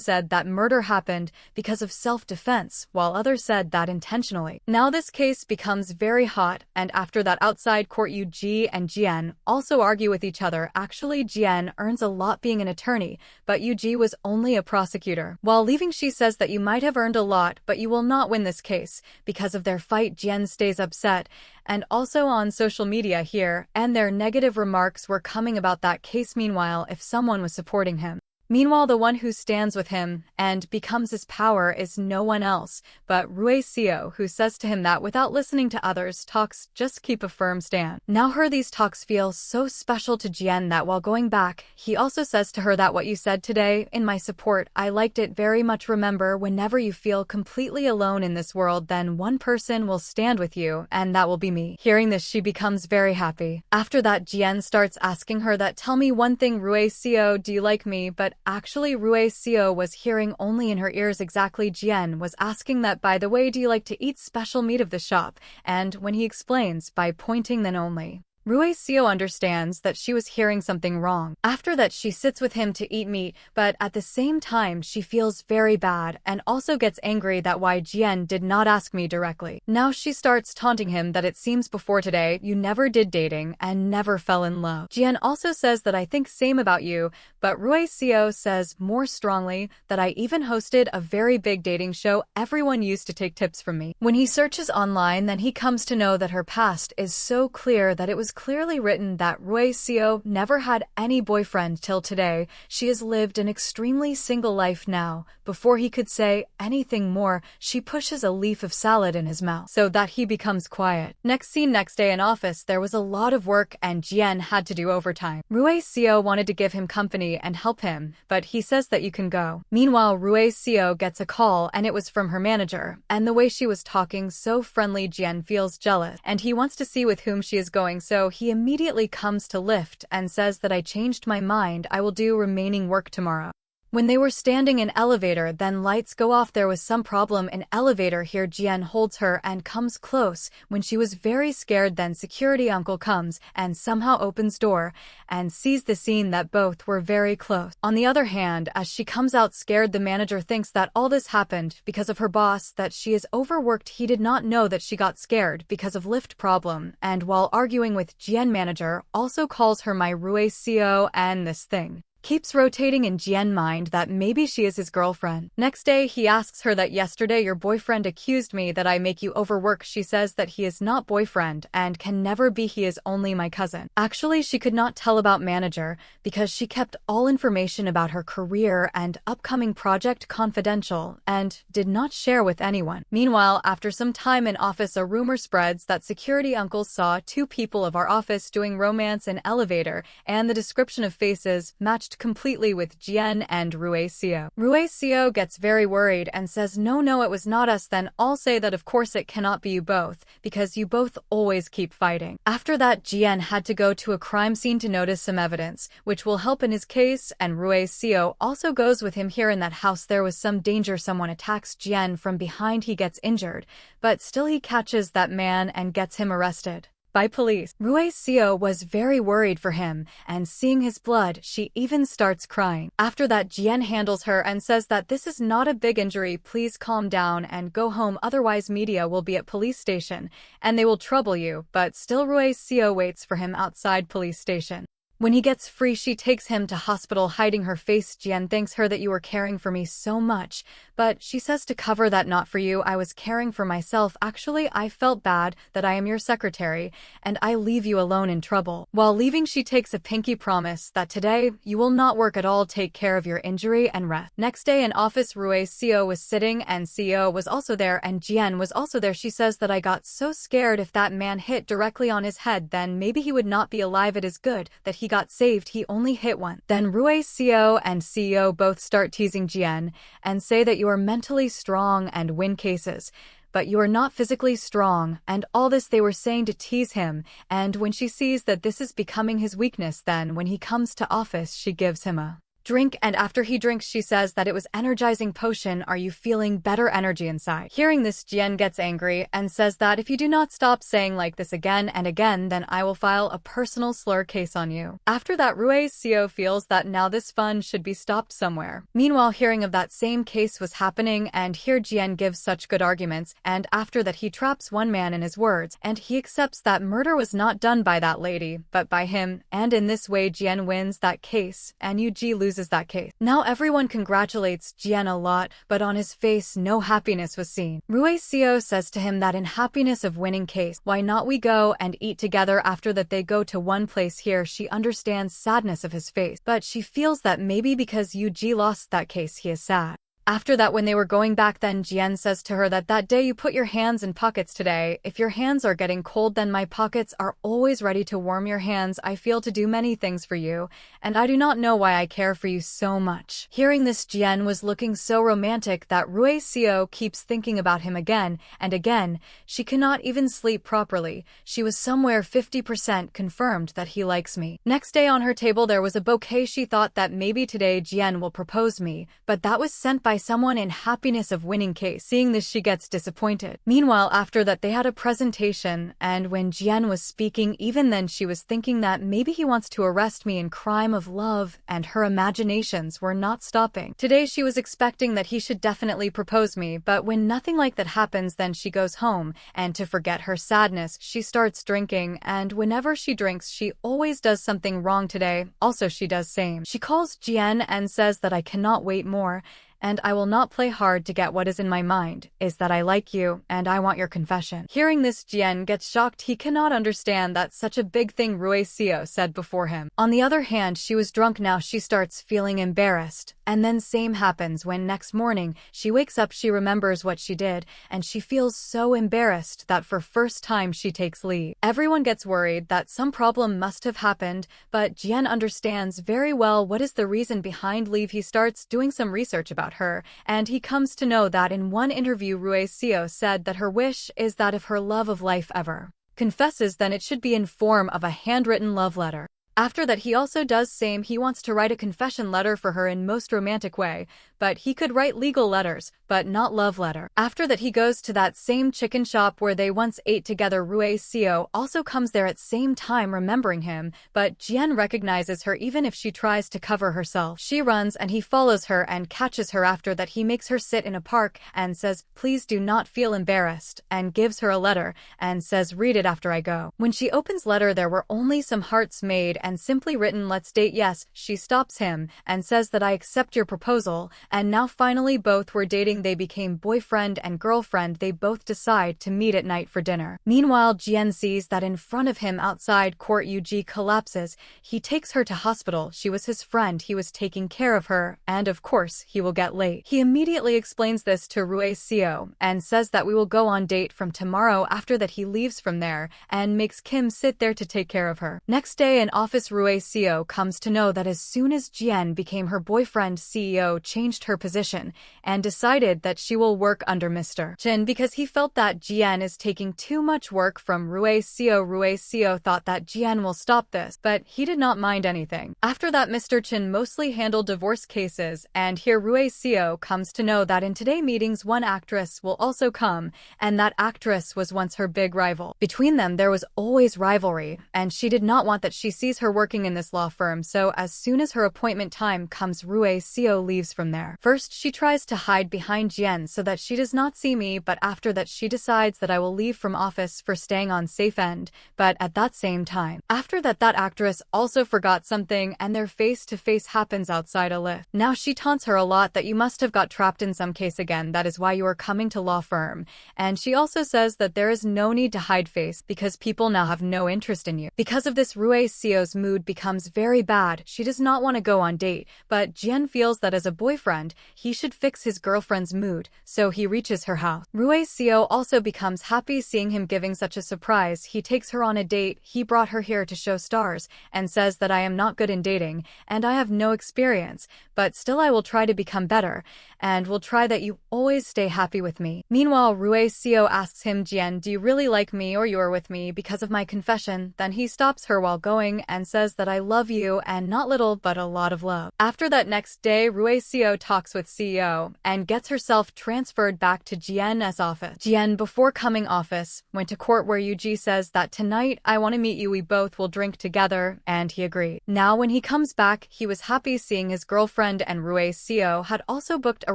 said that murder happened because of self-defense, while others said that intentionally. Now this case becomes very hot, and after that outside court Yuji and Jian also argue with each other. Actually Jian earns a lot being an attorney, but Yuji was only a prosecutor. While leaving she says that you might have earned a lot, but you will not win this case. Because of their fight Jian stays upset, and also on social media here, and their negative remarks were coming about that case. Meanwhile, if someone was supporting him, meanwhile, the one who stands with him and becomes his power is no one else but Rue Seo, who says to him that without listening to others' talks, just keep a firm stand. Now these talks feel so special to Jian that while going back, he also says to her that what you said today in my support, I liked it very much. Remember, whenever you feel completely alone in this world, then one person will stand with you, and that will be me. Hearing this, she becomes very happy. After that, Jian starts asking her that, tell me one thing, Rue Seo, do you like me? But actually Rue Seo was hearing only in her ears exactly. Jian was asking that, by the way, do you like to eat special meat of the shop? And when he explains by pointing, then only Rue Seo understands that she was hearing something wrong. After that she sits with him to eat meat, but at the same time she feels very bad and also gets angry that why Jian did not ask me directly. Now she starts taunting him that it seems before today you never did dating and never fell in love. Jian also says that I think same about you, but Rue Seo says more strongly that I even hosted a very big dating show. Everyone used to take tips from me. When he searches online, then he comes to know that her past is so clear that it was clearly written that Rue Seo never had any boyfriend till today. She has lived an extremely single life now. Before he could say anything more, she pushes a leaf of salad in his mouth so that he becomes quiet. Next scene, next day in office, there was a lot of work and Jian had to do overtime. Rue Seo wanted to give him company and help him, but he says that you can go. Meanwhile, Rue Seo gets a call and it was from her manager, and the way she was talking so friendly, Jian feels jealous and he wants to see with whom she is going, so he immediately comes to lift and says that I changed my mind, I will do remaining work tomorrow. When they were standing in elevator, then lights go off. There was some problem in elevator here. Jian holds her and comes close. When she was very scared, then security uncle comes and somehow opens door and sees the scene that both were very close. On the other hand, as she comes out scared, the manager thinks that all this happened because of her boss, that she is overworked. He did not know that she got scared because of lift problem, and while arguing with Jian, manager also calls her my Rue Seo, and this thing keeps rotating in Jian's mind that maybe she is his girlfriend. Next day, he asks her that yesterday your boyfriend accused me that I make you overwork. She says that he is not boyfriend and can never be, he is only my cousin. Actually, she could not tell about manager because she kept all information about her career and upcoming project confidential and did not share with anyone. Meanwhile, after some time in office, a rumor spreads that security uncle saw 2 people of our office doing romance in elevator, and the description of faces matched completely with Jian and Rue Seo. Rue Seo gets very worried and says no, it was not us. Then all say that of course it cannot be you both because you both always keep fighting. After that, Jian had to go to a crime scene to notice some evidence which will help in his case, and Rue Seo also goes with him. Here in that house there was some danger, someone attacks Jian from behind, he gets injured, but still he catches that man and gets him arrested. by police. Rue Seo was very worried for him, and seeing his blood, she even starts crying. After that, Jian handles her and says that this is not a big injury, please calm down and go home, otherwise media will be at police station, and they will trouble you, but still Rue Seo waits for him outside police station. When he gets free, she takes him to hospital hiding her face. Jian thanks her that you were caring for me so much, but she says to cover that not for you, I was caring for myself. Actually, I felt bad that I am your secretary, and I leave you alone in trouble. While leaving, she takes a pinky promise that today, you will not work at all, take care of your injury and rest. Next day in office, Rue Seo was sitting and CEO was also there and Jian was also there. She says that I got so scared if that man hit directly on his head, then maybe he would not be alive. It is good that he got saved, he only hit one. Then Rue Seo and CEO both start teasing Jian and say that you are mentally strong and win cases, but you are not physically strong, and all this they were saying to tease him, and when she sees that this is becoming his weakness, then when he comes to office she gives him a drink, and after he drinks she says that it was energizing potion. Are you feeling better energy inside? Hearing this, Jian gets angry and says that if you do not stop saying like this again and again, then I will file a personal slur case on you. After that, Rue Seo feels that now this fun should be stopped somewhere. Meanwhile, hearing of that same case was happening, and here Jian gives such good arguments, and after that he traps one man in his words, and he accepts that murder was not done by that lady, but by him, and in this way Jian wins that case, and Yuji loses that case. Now everyone congratulates Jian a lot, but on his face no happiness was seen. Rue Seo says to him that in happiness of winning case, why not we go and eat together? After that they go to one place. Here she understands sadness of his face, but she feels that maybe because Yuji lost that case he is sad. After that, when they were going back, then Jian says to her that that day you put your hands in pockets today. If your hands are getting cold, then my pockets are always ready to warm your hands. I feel to do many things for you, and I do not know why I care for you so much. Hearing this, Jian was looking so romantic that Rue Seo keeps thinking about him again and again. She cannot even sleep properly. She was somewhere 50% confirmed that he likes me. Next day on her table there was a bouquet. She thought that maybe today Jian will propose me, but that was sent by someone in happiness of winning case. Seeing this, she gets disappointed. Meanwhile, after that they had a presentation, and when Jian was speaking, even then she was thinking that maybe he wants to arrest me in crime of love, and her imaginations were not stopping. Today she was expecting that he should definitely propose me, but when nothing like that happens, then she goes home, and to forget her sadness, she starts drinking, and whenever she drinks, she always does something wrong. Today, also she does same. She calls Jian and says that I cannot wait more, and I will not play hard to get what is in my mind, is that I like you, and I want your confession. Hearing this, Jian gets shocked. He cannot understand that such a big thing Rue Seo said before him. On the other hand, she was drunk now. She starts feeling embarrassed, and then same happens when next morning she wakes up. She remembers what she did, and she feels so embarrassed that for first time she takes leave. Everyone gets worried that some problem must have happened, but Jian understands very well what is the reason behind leave. He starts doing some research about her, and he comes to know that in one interview Rue Seo said that her wish is that if her love of life ever confesses, then it should be in form of a handwritten love letter. After that, he also does same. He wants to write a confession letter for her in most romantic way, but he could write legal letters, but not love letter. After that, he goes to that same chicken shop where they once ate together. Rue Seo also comes there at same time, remembering him, but Jian recognizes her even if she tries to cover herself. She runs and he follows her and catches her. After that, he makes her sit in a park and says, please do not feel embarrassed, and gives her a letter and says, read it after I go. When she opens letter, there were only some hearts made and simply written, let's date. Yes, she stops him and says that I accept your proposal, and now finally both were dating. They became boyfriend and girlfriend. They both decide to meet at night for dinner. Meanwhile, Jian sees that in front of him outside court Yuji collapses. He takes her to hospital. She was his friend. He was taking care of her, and of course he will get late. He immediately explains this to Rue Seo and says that we will go on date from tomorrow. After that, he leaves from there and makes Kim sit there to take care of her. Next day in office, office, Rue Seo comes to know that as soon as Jian became her boyfriend, CEO changed her position and decided that she will work under Mr. Jin because he felt that Jian is taking too much work from Rue Seo. Rue Seo thought that Jian will stop this, but he did not mind anything. After that, Mr. Chin mostly handled divorce cases, and here Rue Seo comes to know that in today's meetings one actress will also come, and that actress was once her big rival. Between them there was always rivalry, and she did not want that she sees her working in this law firm, so as soon as her appointment time comes, Rue Seo leaves from there. First, she tries to hide behind Jian so that she does not see me, but after that she decides that I will leave from office for staying on safe end, but at that same time. After that, that actress also forgot something and their face-to-face happens outside a lift. Now she taunts her a lot that you must have got trapped in some case again, that is why you are coming to law firm. And she also says that there is no need to hide face because people now have no interest in you. Because of this, Rue Seo's mood becomes very bad. She does not want to go on date, but Jian feels that as a boyfriend, he should fix his girlfriend's mood, so he reaches her house. Rue Seo also becomes happy seeing him giving such a surprise. He takes her on a date. He brought her here to show stars and says that I am not good in dating and I have no experience, but still I will try to become better and will try that you always stay happy with me. Meanwhile, Rue Seo asks him, Jian, do you really like me or you're with me because of my confession? Then he stops her while going and says that I love you and not little but a lot of love. After that, next day, Rue Seo talks with CEO and gets herself transferred back to Jian's office. Jian, before coming office, went to court where Yuji says that tonight I want to meet you, we both will drink together, and he agreed. Now when he comes back, he was happy seeing his girlfriend, and Rue Seo had also booked a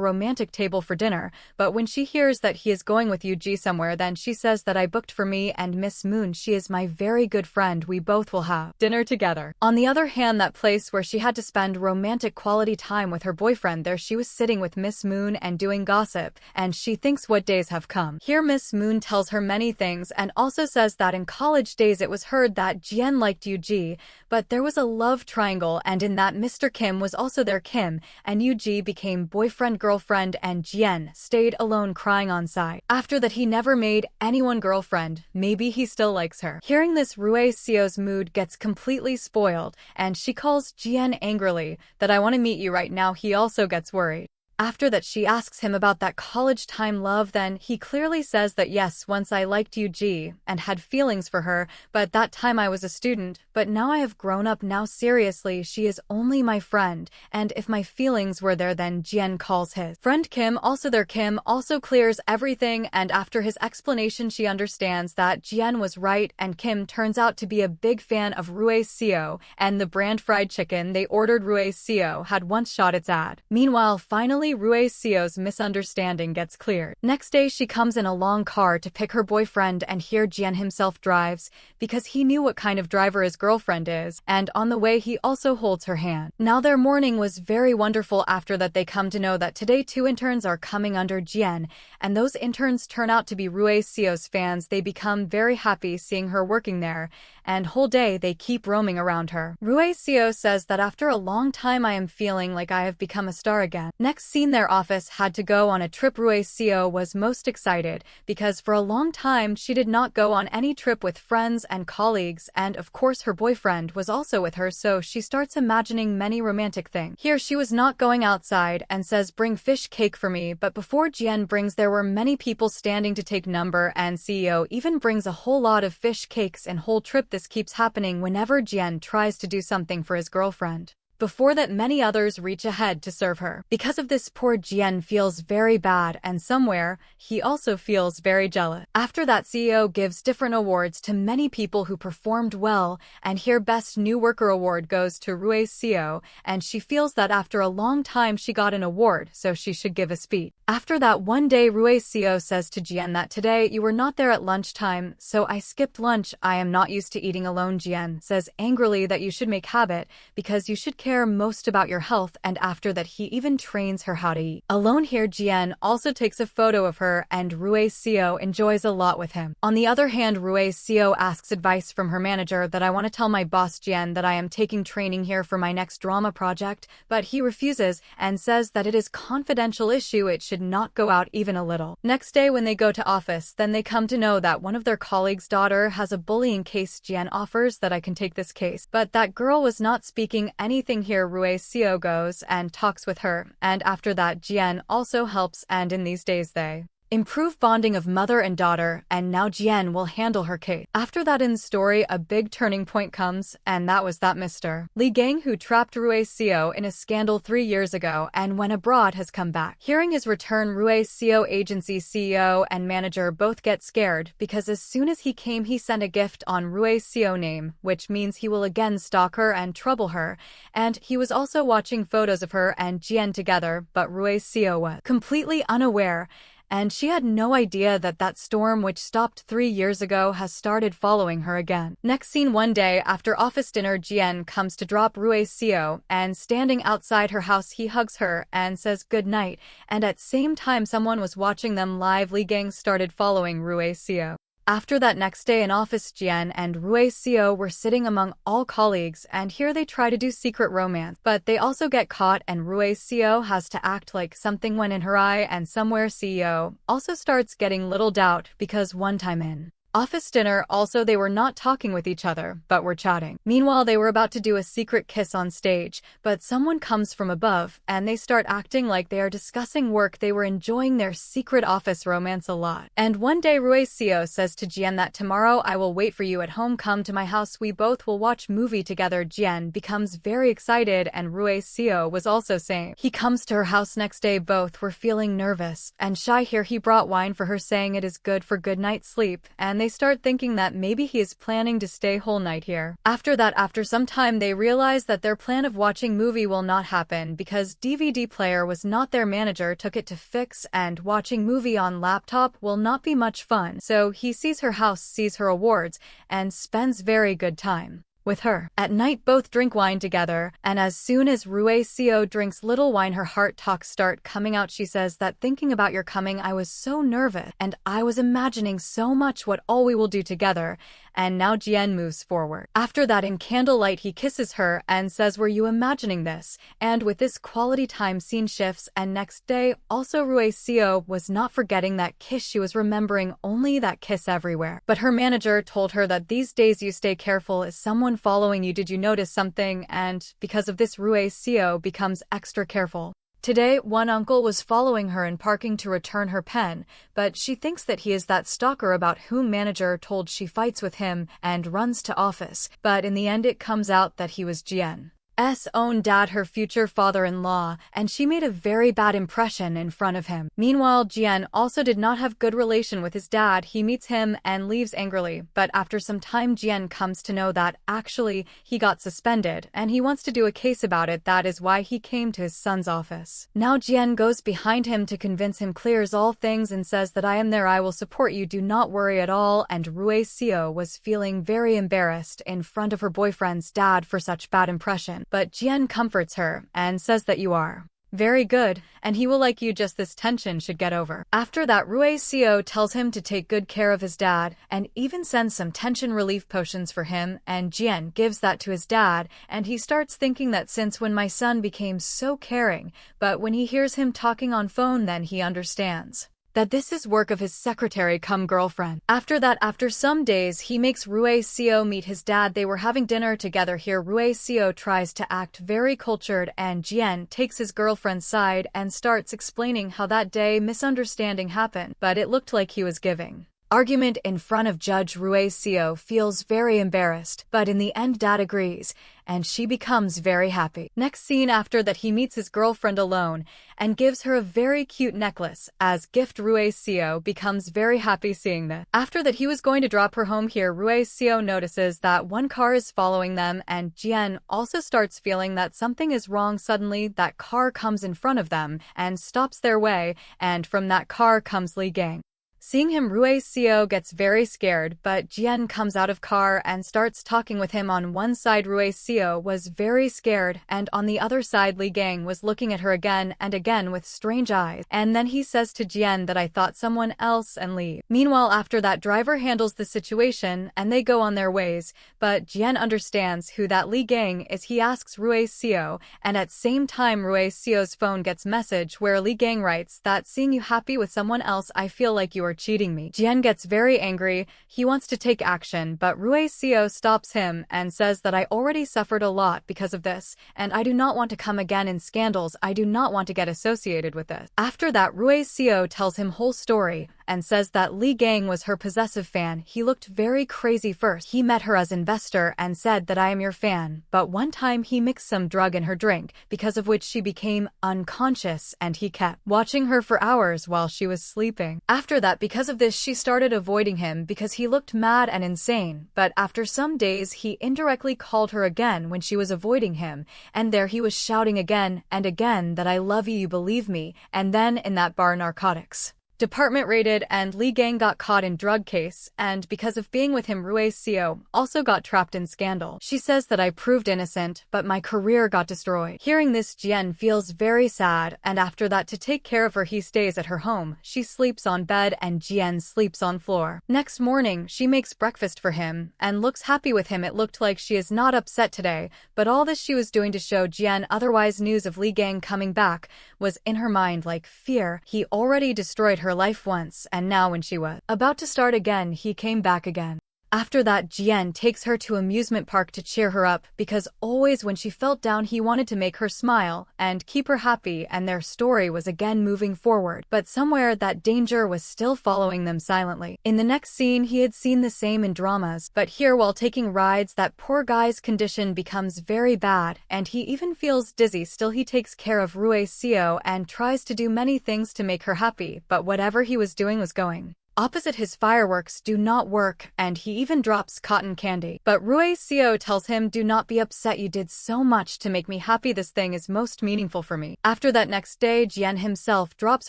romantic table for dinner, but when she hears that he is going with Yuji somewhere, then she says that I booked for me and Miss Moon, she is my very good friend, we both will have dinner together. On the other hand, that place where she had to spend romantic quality time with her boyfriend, there she was sitting with Miss Moon and doing gossip, and she thinks what days have come. Here Miss Moon tells her many things and also says that in college days it was heard that Jian liked Yuji, but there was a love triangle, and in that Mr. Kim was also there. Kim and Yuji became boyfriend-girlfriend and Jian stayed alone crying on side. After that, he never made anyone girlfriend. Maybe he still likes her. Hearing this, Rue Seo's mood gets completely spoiled and she calls Jian angrily that I want to meet you right now. He also gets worried. After that, she asks him about that college time love, then he clearly says that yes, once I liked Yuji and had feelings for her, but that time I was a student, but now I have grown up. Now seriously, she is only my friend, and if my feelings were there, then Jian calls his friend Kim also there. Kim also clears everything, and after his explanation she understands that Jian was right, and Kim turns out to be a big fan of Rue Seo and the brand fried chicken they ordered Rue Seo had once shot its ad. Meanwhile, finally Rue Seo's misunderstanding gets cleared. Next day, she comes in a long car to pick her boyfriend, and here Jian himself drives because he knew what kind of driver his girlfriend is, and on the way he also holds her hand. Now their morning was very wonderful. After that, they come to know that today 2 interns are coming under Jian, and those interns turn out to be Rue Seo's fans. They become very happy seeing her working there, and whole day they keep roaming around her. Rue Seo says that after a long time I am feeling like I have become a star again. Next scene, their office had to go on a trip. Rue Seo was most excited because for a long time she did not go on any trip with friends and colleagues, and of course her boyfriend was also with her, so she starts imagining many romantic things. Here she was not going outside and says bring fish cake for me, but before Jian brings, there were many people standing to take number, and CEO even brings a whole lot of fish cakes and whole trip. This keeps happening whenever Jian tries to do something for his girlfriend. Before that, many others reach ahead to serve her. Because of this, poor Jian feels very bad, and somewhere, he also feels very jealous. After that, CEO gives different awards to many people who performed well, and here Best New Worker award goes to Rue Seo, and she feels that after a long time she got an award, so she should give a speech. After that, one day Rue Seo says to Jian that today you were not there at lunchtime, so I skipped lunch. I am not used to eating alone. Jian says angrily that you should make habit because you should care care most about your health, and after that he even trains her how to eat. Alone here, Jian also takes a photo of her and Rue Seo enjoys a lot with him. On the other hand, Rue Seo asks advice from her manager that I want to tell my boss Jian that I am taking training here for my next drama project, but he refuses and says that it is confidential issue, it should not go out even a little. Next day when they go to office, then they come to know that one of their colleagues' daughter has a bullying case. Jian offers that I can take this case, but that girl was not speaking anything here. Rue Seo goes and talks with her, and after that Jian also helps, and in these days they improve bonding of mother and daughter, and now Jian will handle her case. After that in the story, a big turning point comes, and that was that Mr. Li Gang who trapped Rue Seo in a scandal 3 years ago and went abroad has come back. Hearing his return, Rue Seo agency CEO and manager both get scared because as soon as he came he sent a gift on Rue Seo name, which means he will again stalk her and trouble her, and he was also watching photos of her and Jian together, but Rue Seo was completely unaware, and she had no idea that that storm which stopped 3 years ago has started following her again. Next scene, one day after office dinner, Jian comes to drop Rue Seo, and standing outside her house he hugs her and says good night, and at same time someone was watching them live. Li Gang started following Rue Seo. After that next day in office, Jian and Rue Seo were sitting among all colleagues, and here they try to do secret romance, but they also get caught and Rue Seo has to act like something went in her eye, and somewhere CEO also starts getting little doubt because one time in office dinner also they were not talking with each other, but were chatting. Meanwhile, they were about to do a secret kiss on stage, but someone comes from above, and they start acting like they are discussing work. They were enjoying their secret office romance a lot. And one day Rue Seo says to Jian that tomorrow I will wait for you at home, come to my house, we both will watch movie together. Jian becomes very excited and Rue Seo was also saying. He comes to her house next day, both were feeling nervous and shy. Here he brought wine for her saying it is good for good night's sleep, and they start thinking that maybe he is planning to stay whole night here. After that, after some time they realize that their plan of watching movie will not happen because DVD player was not their manager took it to fix, and watching movie on laptop will not be much fun. So he sees her house, sees her awards, and spends very good time with her. At night both drink wine together, and as soon as Rue Seo drinks little wine her heart talks start coming out. She says that thinking about your coming I was so nervous and I was imagining so much what all we will do together, and now Jian moves forward. After that in candlelight he kisses her and says were you imagining this, and with this quality time scene shifts, and next day also Rue Seo was not forgetting that kiss, she was remembering only that kiss everywhere. But her manager told her that these days you stay careful, is someone following you, did you notice something? And because of this Rue Seo becomes extra careful. Today, one uncle was following her in parking to return her pen, but she thinks that he is that stalker about whom manager told. She fights with him and runs to office, but in the end it comes out that he was Jian's own dad, her future father-in-law, and she made a very bad impression in front of him. Meanwhile, Jian also did not have good relation with his dad. He meets him and leaves angrily, but after some time Jian comes to know that actually he got suspended and he wants to do a case about it. That is why he came to his son's office. Now Jian goes behind him to convince him, clears all things and says that I am there, I will support you, do not worry at all. And Rue Seo was feeling very embarrassed in front of her boyfriend's dad for such bad impression. But Jian comforts her and says that you are very good, and he will like you, just this tension should get over. After that, Rue Seo tells him to take good care of his dad and even sends some tension relief potions for him, and Jian gives that to his dad, and he starts thinking that since when my son became so caring, but when he hears him talking on phone then he understands that this is work of his secretary cum girlfriend. After that, after some days, he makes Rue Seo meet his dad. They were having dinner together. Here Rue Seo tries to act very cultured and Jian takes his girlfriend's side and starts explaining how that day misunderstanding happened, but it looked like he was giving argument in front of Judge. Rue Seo feels very embarrassed, but in the end Dad agrees, and she becomes very happy. Next scene, after that he meets his girlfriend alone and gives her a very cute necklace as gift. Rue Seo becomes very happy seeing that. After that he was going to drop her home. Here Rue Seo notices that one car is following them, and Jian also starts feeling that something is wrong. Suddenly that car comes in front of them and stops their way, and from that car comes Li Gang. Seeing him, Rui Seo gets very scared, but Jian comes out of car and starts talking with him. On one side, Rui Seo was very scared, and on the other side, Li Gang was looking at her again and again with strange eyes. And then he says to Jian that I thought someone else and leave. Meanwhile, after that, driver handles the situation and they go on their ways, but Jian understands who that Li Gang is. He asks Rui Seo, and at same time Rui Seo's phone gets message where Li Gang writes that seeing you happy with someone else, I feel like you are cheating me. Jian gets very angry. He wants to take action, but Rui Seo stops him and says that I already suffered a lot because of this, and I do not want to come again in scandals. I do not want to get associated with this. After that, Rui Seo tells him whole story and says that Li Gang was her possessive fan. He looked very crazy first. He met her as investor and said that I am your fan, but one time he mixed some drug in her drink, because of which she became unconscious and he kept watching her for hours while she was sleeping. After that, because of this, she started avoiding him because he looked mad and insane, but after some days he indirectly called her again when she was avoiding him, and there he was shouting again and again that I love you, you believe me, and then in that bar narcotics department raided and Li Gang got caught in drug case, and because of being with him, Rui Seo also got trapped in scandal. She says that I proved innocent, but my career got destroyed. Hearing this, Jian feels very sad, and after that, to take care of her, he stays at her home. She sleeps on bed and Jian sleeps on floor. Next morning, she makes breakfast for him and looks happy with him. It looked like she is not upset today, but all this she was doing to show Jian otherwise. News of Li Gang coming back was in her mind like fear. He already destroyed her life once, and now when she was about to start again, he came back again. After that, Jian takes her to amusement park to cheer her up, because always when she felt down he wanted to make her smile and keep her happy, and their story was again moving forward. But somewhere that danger was still following them silently. In the next scene, he had seen the same in dramas, but here while taking rides, that poor guy's condition becomes very bad and he even feels dizzy. Still, he takes care of Rui Seo and tries to do many things to make her happy, but whatever he was doing was going opposite. His fireworks do not work, and he even drops cotton candy. But Rui Seo tells him, do not be upset, you did so much to make me happy, this thing is most meaningful for me. After that, next day, Jian himself drops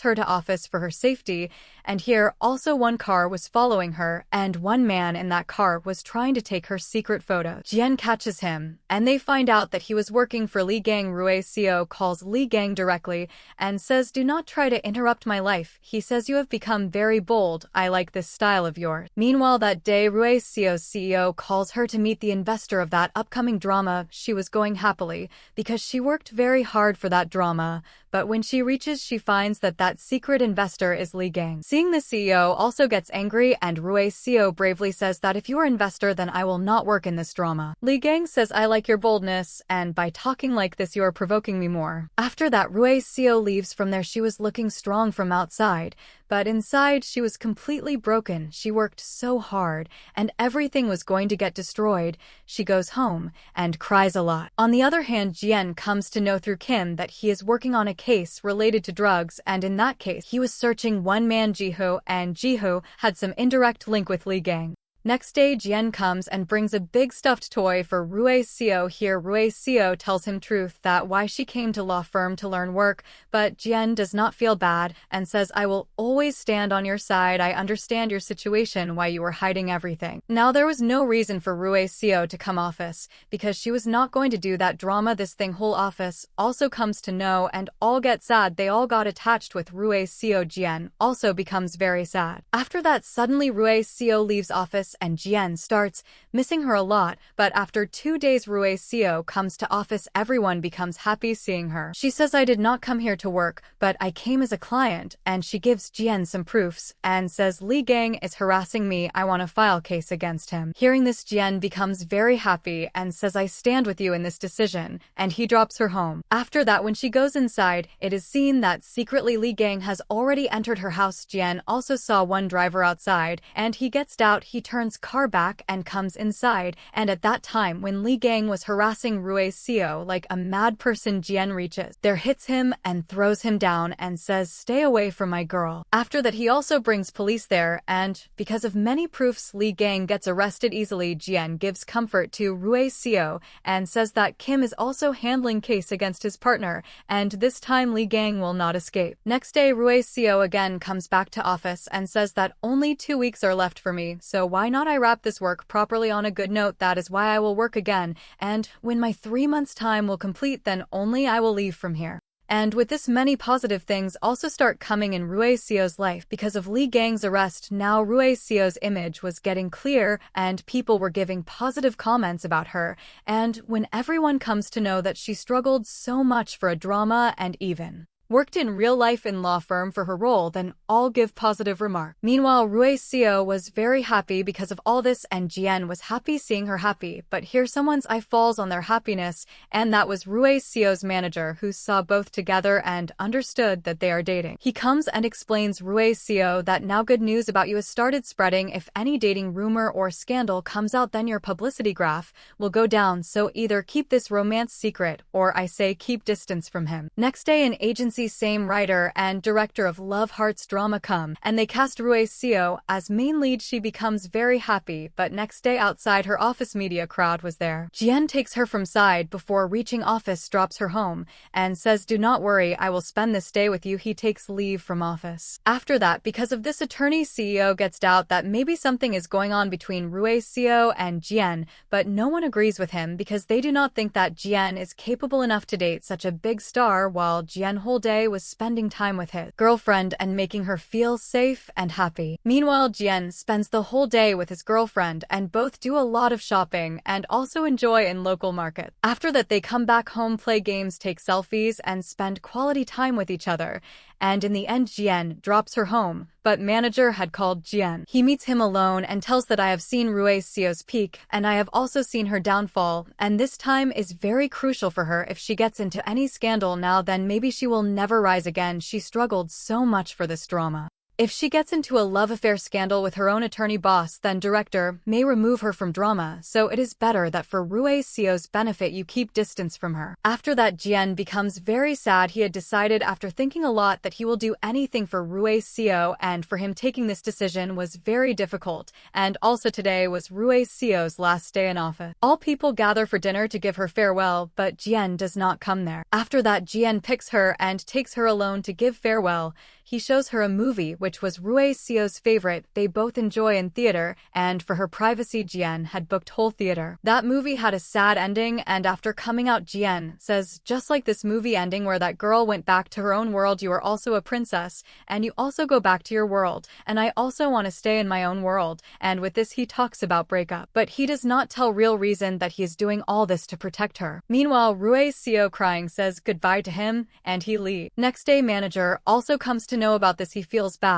her to office for her safety, and here also one car was following her, and one man in that car was trying to take her secret photos. Jian catches him, and they find out that he was working for Li Gang. Rui Seo calls Li Gang directly and says, do not try to interrupt my life. He says, you have become very bold. I like this style of yours. Meanwhile, that day, Rui Seo's CEO calls her to meet the investor of that upcoming drama. She was going happily because she worked very hard for that drama, but when she reaches, she finds that that secret investor is Li Gang. Seeing the CEO also gets angry, and Rui Seo bravely says that if you are investor, then I will not work in this drama. Li Gang says, I like your boldness, and by talking like this you are provoking me more. After that, Rui Seo leaves from there. She was looking strong from outside, but inside she was completely broken. She worked so hard, and everything was going to get destroyed. She goes home and cries a lot. On the other hand, Jian comes to know through Kim that he is working on a case related to drugs, and in that case, he was searching one man, Jiho, and Jiho had some indirect link with Li Gang. Next day, Jian comes and brings a big stuffed toy for Rui Seo. Here, Rui Seo tells him truth that why she came to law firm to learn work, but Jian does not feel bad and says, I will always stand on your side. I understand your situation, why you were hiding everything. Now, there was no reason for Rui Seo to come office because she was not going to do that drama. This thing whole office also comes to know and all get sad. They all got attached with Rui Seo. Jian also becomes very sad. After that, suddenly Rui Seo leaves office and Jian starts missing her a lot, but after 2 days Rui Seo comes to office. Everyone becomes happy seeing her. She says, I did not come here to work, but I came as a client, and she gives Jian some proofs and says, Li Gang is harassing me. I want to file case against him. Hearing this, Jian becomes very happy and says, I stand with you in this decision, and he drops her home. After that, when she goes inside, it is seen that secretly Li Gang has already entered her house. Jian also saw one driver outside, and he gets out. He turns turns car back and comes inside, and at that time when Lee Gang was harassing Rue Seo like a mad person, Jian reaches there, hits him and throws him down and says, "Stay away from my girl." After that he also brings police there, and because of many proofs Lee Gang gets arrested easily. Jian gives comfort to Rue Seo and says that Kim is also handling case against his partner, and this time Lee Gang will not escape. Next day Rue Seo again comes back to office and says that only 2 weeks are left for me, so why not I wrap this work properly on a good note. That is why I will work again, and when my 3 months time will complete, then only I will leave from here. And with this, many positive things also start coming in Rue Seo's life. Because of Lee Gang's arrest, now Rue Seo's image was getting clear and people were giving positive comments about her. And when everyone comes to know that she struggled so much for a drama and even worked in real life in law firm for her role, then all give positive remark. Meanwhile, Rue Seo was very happy because of all this, and Jian was happy seeing her happy, but here someone's eye falls on their happiness, and that was Rue Seo's manager, who saw both together and understood that they are dating. He comes and explains Rue Seo that now good news about you has started spreading. If any dating rumor or scandal comes out, then your publicity graph will go down, so either keep this romance secret or I say keep distance from him. Next day an agency, same writer and director of Love Heart's drama come, and they cast Rue Seo as main lead. She becomes very happy, but next day outside her office media crowd was there. Jian takes her from side before reaching office, drops her home, and says, "Do not worry, I will spend this day with you." He takes leave from office. After that, because of this, attorney CEO gets doubt that maybe something is going on between Rue Seo and Jian, but no one agrees with him because they do not think that Jian is capable enough to date such a big star, while Jian whole day was spending time with his girlfriend and making her feel safe and happy. Meanwhile, Jian spends the whole day with his girlfriend and both do a lot of shopping and also enjoy in local market. After that, they come back home, play games, take selfies, and spend quality time with each other. And in the end, Jian drops her home, but manager had called Jian. He meets him alone and tells that I have seen Rue Seo's peak, and I have also seen her downfall, and this time is very crucial for her. If she gets into any scandal now, then maybe she will never rise again. She struggled so much for this drama. If she gets into a love affair scandal with her own attorney boss, then director may remove her from drama, so it is better that for Rue Seo's benefit you keep distance from her. After that, Jian becomes very sad. He had decided after thinking a lot that he will do anything for Rue Seo, and for him taking this decision was very difficult. And also today was Rue Seo's last day in office. All people gather for dinner to give her farewell, but Jian does not come there. After that, Jian picks her and takes her alone to give farewell. He shows her a movie which was Rue Seo's favorite. They both enjoy in theater, and for her privacy, Jian had booked whole theater. That movie had a sad ending, and after coming out, Jian says, just like this movie ending where that girl went back to her own world, you are also a princess, and you also go back to your world, and I also want to stay in my own world. And with this he talks about breakup, but he does not tell real reason that he is doing all this to protect her. Meanwhile, Rue Seo crying says goodbye to him, and he leaves. Next day, manager also comes to know about this. He feels bad,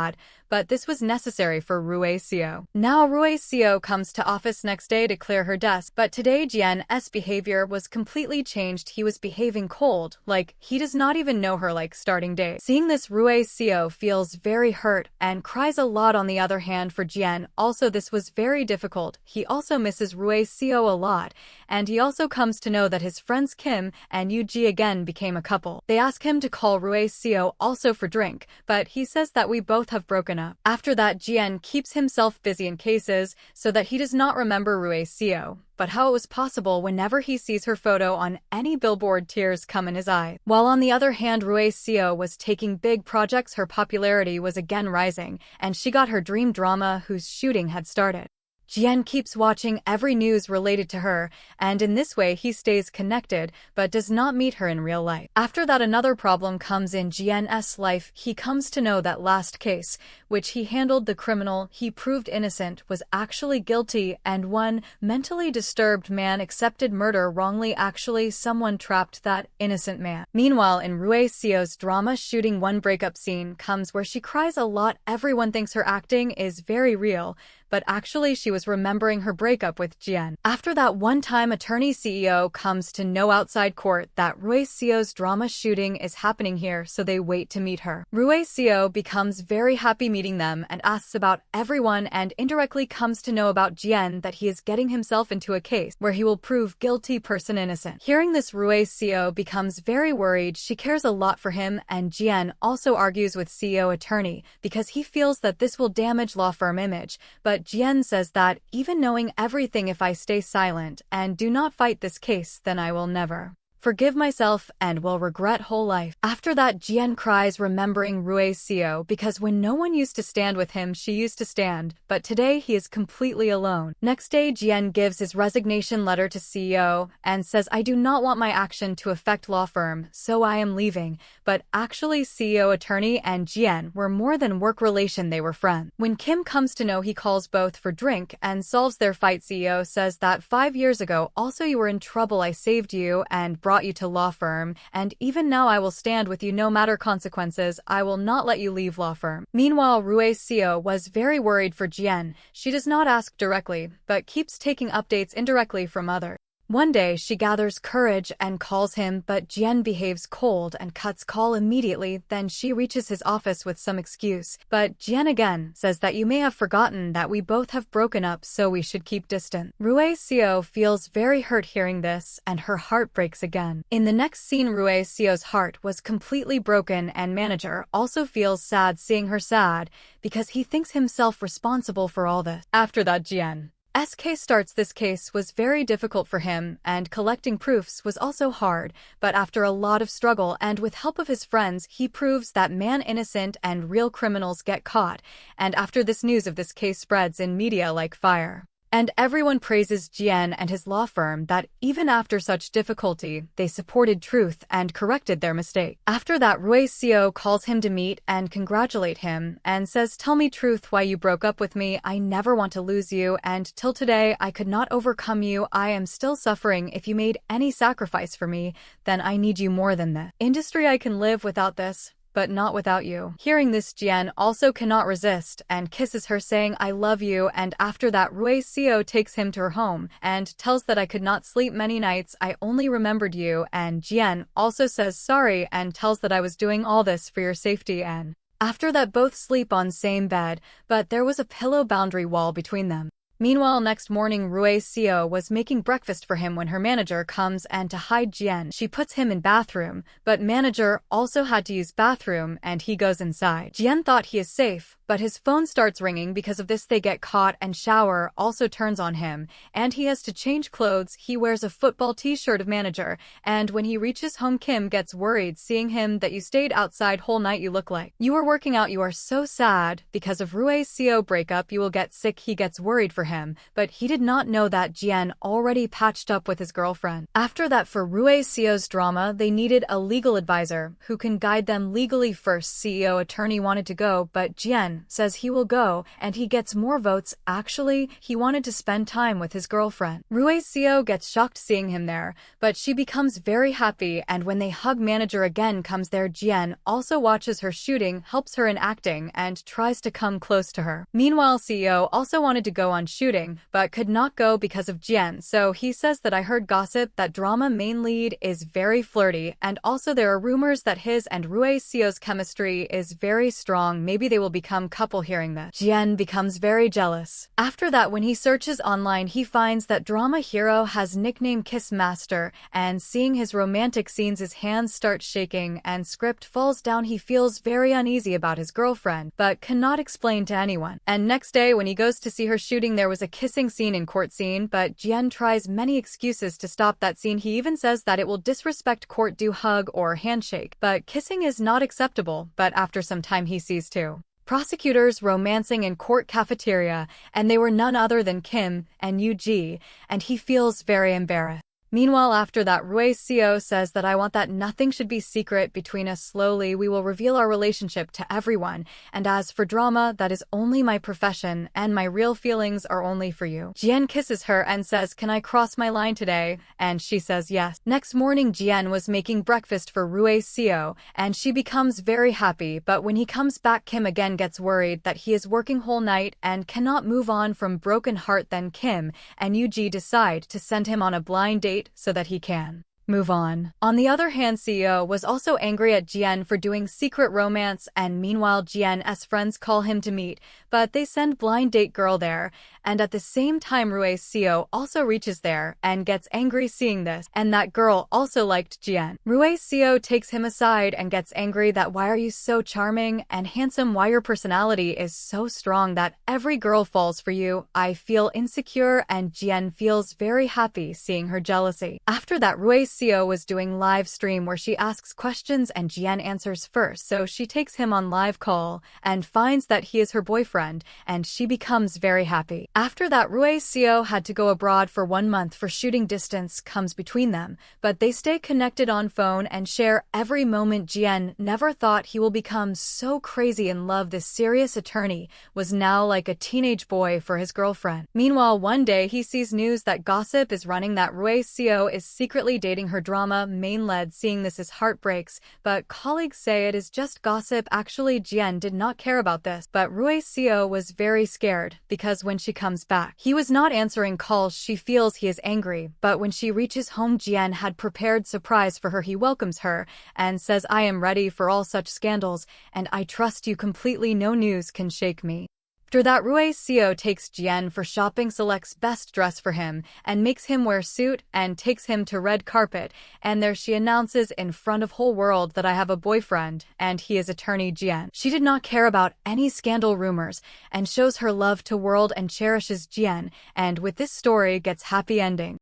but this was necessary for Rue Seo. Now Rue Seo comes to office next day to clear her desk, but today Jian's behavior was completely changed. He was behaving cold, like he does not even know her like starting day. Seeing this, Rue Seo feels very hurt and cries a lot. On the other hand, for Jian, also this was very difficult. He also misses Rue Seo a lot, and he also comes to know that his friends Kim and Yuji again became a couple. They ask him to call Rue Seo also for drink, but he says that we both have broken up. After that, Jian keeps himself busy in cases so that he does not remember Rue Seo, but how it was possible whenever he sees her photo on any billboard, tears come in his eyes. While on the other hand, Rue Seo was taking big projects, her popularity was again rising, and she got her dream drama whose shooting had started. Jian keeps watching every news related to her, and in this way he stays connected, but does not meet her in real life. After that, another problem comes in Jian's life. He comes to know that last case, which he handled, the criminal he proved innocent was actually guilty, and one mentally disturbed man accepted murder wrongly. Actually, someone trapped that innocent man. Meanwhile, in Rue Seo's drama shooting, one breakup scene comes where she cries a lot. Everyone thinks her acting is very real, but actually she was remembering her breakup with Jian. After that one time, attorney CEO comes to know outside court that Rui Sio's drama shooting is happening here, so they wait to meet her. Rui Sio becomes very happy meeting them and asks about everyone, and indirectly comes to know about Jian that he is getting himself into a case where he will prove guilty person innocent. Hearing this, Rui Sio becomes very worried. She cares a lot for him, and Jian also argues with CEO attorney because he feels that this will damage law firm image, but Jian says that even knowing everything, if I stay silent and do not fight this case, then I will never forgive myself and will regret whole life. After that, Jian cries remembering Rui Sio because when no one used to stand with him, she used to stand, but today he is completely alone. Next day, Jian gives his resignation letter to CEO and says, I do not want my action to affect law firm, so I am leaving. But actually, CEO attorney and Jian were more than work relation, they were friends. When Kim comes to know, he calls both for drink and solves their fight. CEO says that 5 years ago also you were in trouble, I saved you and brought you to law firm, and even now I will stand with you no matter consequences. I will not let you leave law firm. Meanwhile, Rui Sio was very worried for Jian. She does not ask directly, but keeps taking updates indirectly from others. One day, she gathers courage and calls him, but Jian behaves cold and cuts call immediately. Then she reaches his office with some excuse, but Jian again says that you may have forgotten that we both have broken up, so we should keep distant. Rui Sio feels very hurt hearing this, and her heart breaks again. In the next scene, Rui Sio's heart was completely broken, and manager also feels sad seeing her sad because he thinks himself responsible for all this. After that, Jian SK starts. This case was very difficult for him, and collecting proofs was also hard, but after a lot of struggle and with help of his friends, he proves that man innocent and real criminals get caught, and after this, news of this case spreads in media like fire. And everyone praises Jian and his law firm that even after such difficulty, they supported truth and corrected their mistake. After that, Rui Sio calls him to meet and congratulate him and says, tell me truth why you broke up with me. I never want to lose you, and till today I could not overcome you. I am still suffering. If you made any sacrifice for me, then I need you more than this. Industry, I can live without this, but not without you. Hearing this, Jian also cannot resist and kisses her, saying, I love you, and after that, Rui Sio takes him to her home and tells that I could not sleep many nights, I only remembered you, and Jian also says sorry and tells that I was doing all this for your safety, and after that both sleep on same bed, but there was a pillow boundary wall between them. Meanwhile, next morning, Rui Sio was making breakfast for him when her manager comes, and to hide Jian, she puts him in bathroom, but manager also had to use bathroom and he goes inside. Jian thought he is safe, but his phone starts ringing. Because of this, they get caught, and shower also turns on him, and he has to change clothes. He wears a football t-shirt of manager, and when he reaches home, Kim gets worried seeing him that you stayed outside whole night, you look like you were working out, you are so sad. Because of Rui Sio breakup, you will get sick. He gets worried for him, but he did not know that Jian already patched up with his girlfriend. After that, for Rui Sio's drama, they needed a legal advisor who can guide them legally. First, CEO attorney wanted to go, but Jian says he will go, and he gets more votes. Actually, he wanted to spend time with his girlfriend. Rui Sio gets shocked seeing him there, but she becomes very happy, and when they hug, manager again comes there. Jian also watches her shooting, helps her in acting, and tries to come close to her. Meanwhile, CEO also wanted to go on shooting, but could not go because of Jian, so he says that I heard gossip that drama main lead is very flirty, and also there are rumors that his and Rui Sio's chemistry is very strong. Maybe they will become couple. Hearing that, Jian becomes very jealous. After that, when he searches online, he finds that drama hero has nickname Kiss Master, and seeing his romantic scenes, his hands start shaking and script falls down. He feels very uneasy about his girlfriend, but cannot explain to anyone. And next day, when he goes to see her shooting, there was a kissing scene in court scene, but Jian tries many excuses to stop that scene. He even says that it will disrespect court do hug or handshake, but kissing is not acceptable. But after some time, he sees two prosecutors romancing in court cafeteria, and they were none other than Kim and Yu Ji, and he feels very embarrassed. Meanwhile, after that, Rui Seo says that I want that nothing should be secret between us. Slowly, we will reveal our relationship to everyone. And as for drama, that is only my profession, and my real feelings are only for you. Jian kisses her and says, can I cross my line today? And she says yes. Next morning, Jian was making breakfast for Rui Seo, and she becomes very happy, but when he comes back, Kim again gets worried that he is working whole night and cannot move on from broken heart. Then Kim and Yuji decide to send him on a blind date so that he can move on. On the other hand, CEO was also angry at Jian for doing secret romance, and meanwhile Jian's friends call him to meet, but they send blind date girl there, and at the same time Rui Seo also reaches there and gets angry seeing this, and that girl also liked Jian. Rui Seo takes him aside and gets angry that why are you so charming and handsome, why your personality is so strong that every girl falls for you. I feel insecure, and Jian feels very happy seeing her jealousy. After that, Rui Seo was doing live stream where she asks questions and Jian answers first, so she takes him on live call and finds that he is her boyfriend, and she becomes very happy. After that, Rui Seo had to go abroad for 1 month for shooting. Distance comes between them, but they stay connected on phone and share every moment. Jian never thought he will become so crazy in love. This serious attorney was now like a teenage boy for his girlfriend. Meanwhile, one day he sees news that gossip is running that Rui Seo is secretly dating her drama main lead. Seeing this, his heart breaks, but colleagues say it is just gossip. Actually, Jian did not care about this, but Rui Seo was very scared because when she comes back, he was not answering calls. She feels he is angry, but when she reaches home, Jian had prepared surprise for her. He welcomes her and says, I am ready for all such scandals, and I trust you completely. No news can shake me. After that, Rui Seo takes Jian for shopping, selects best dress for him, and makes him wear suit, and takes him to red carpet, and there she announces in front of whole world that I have a boyfriend, and he is attorney Jian. She did not care about any scandal rumors, and shows her love to world and cherishes Jian, and with this story gets happy ending.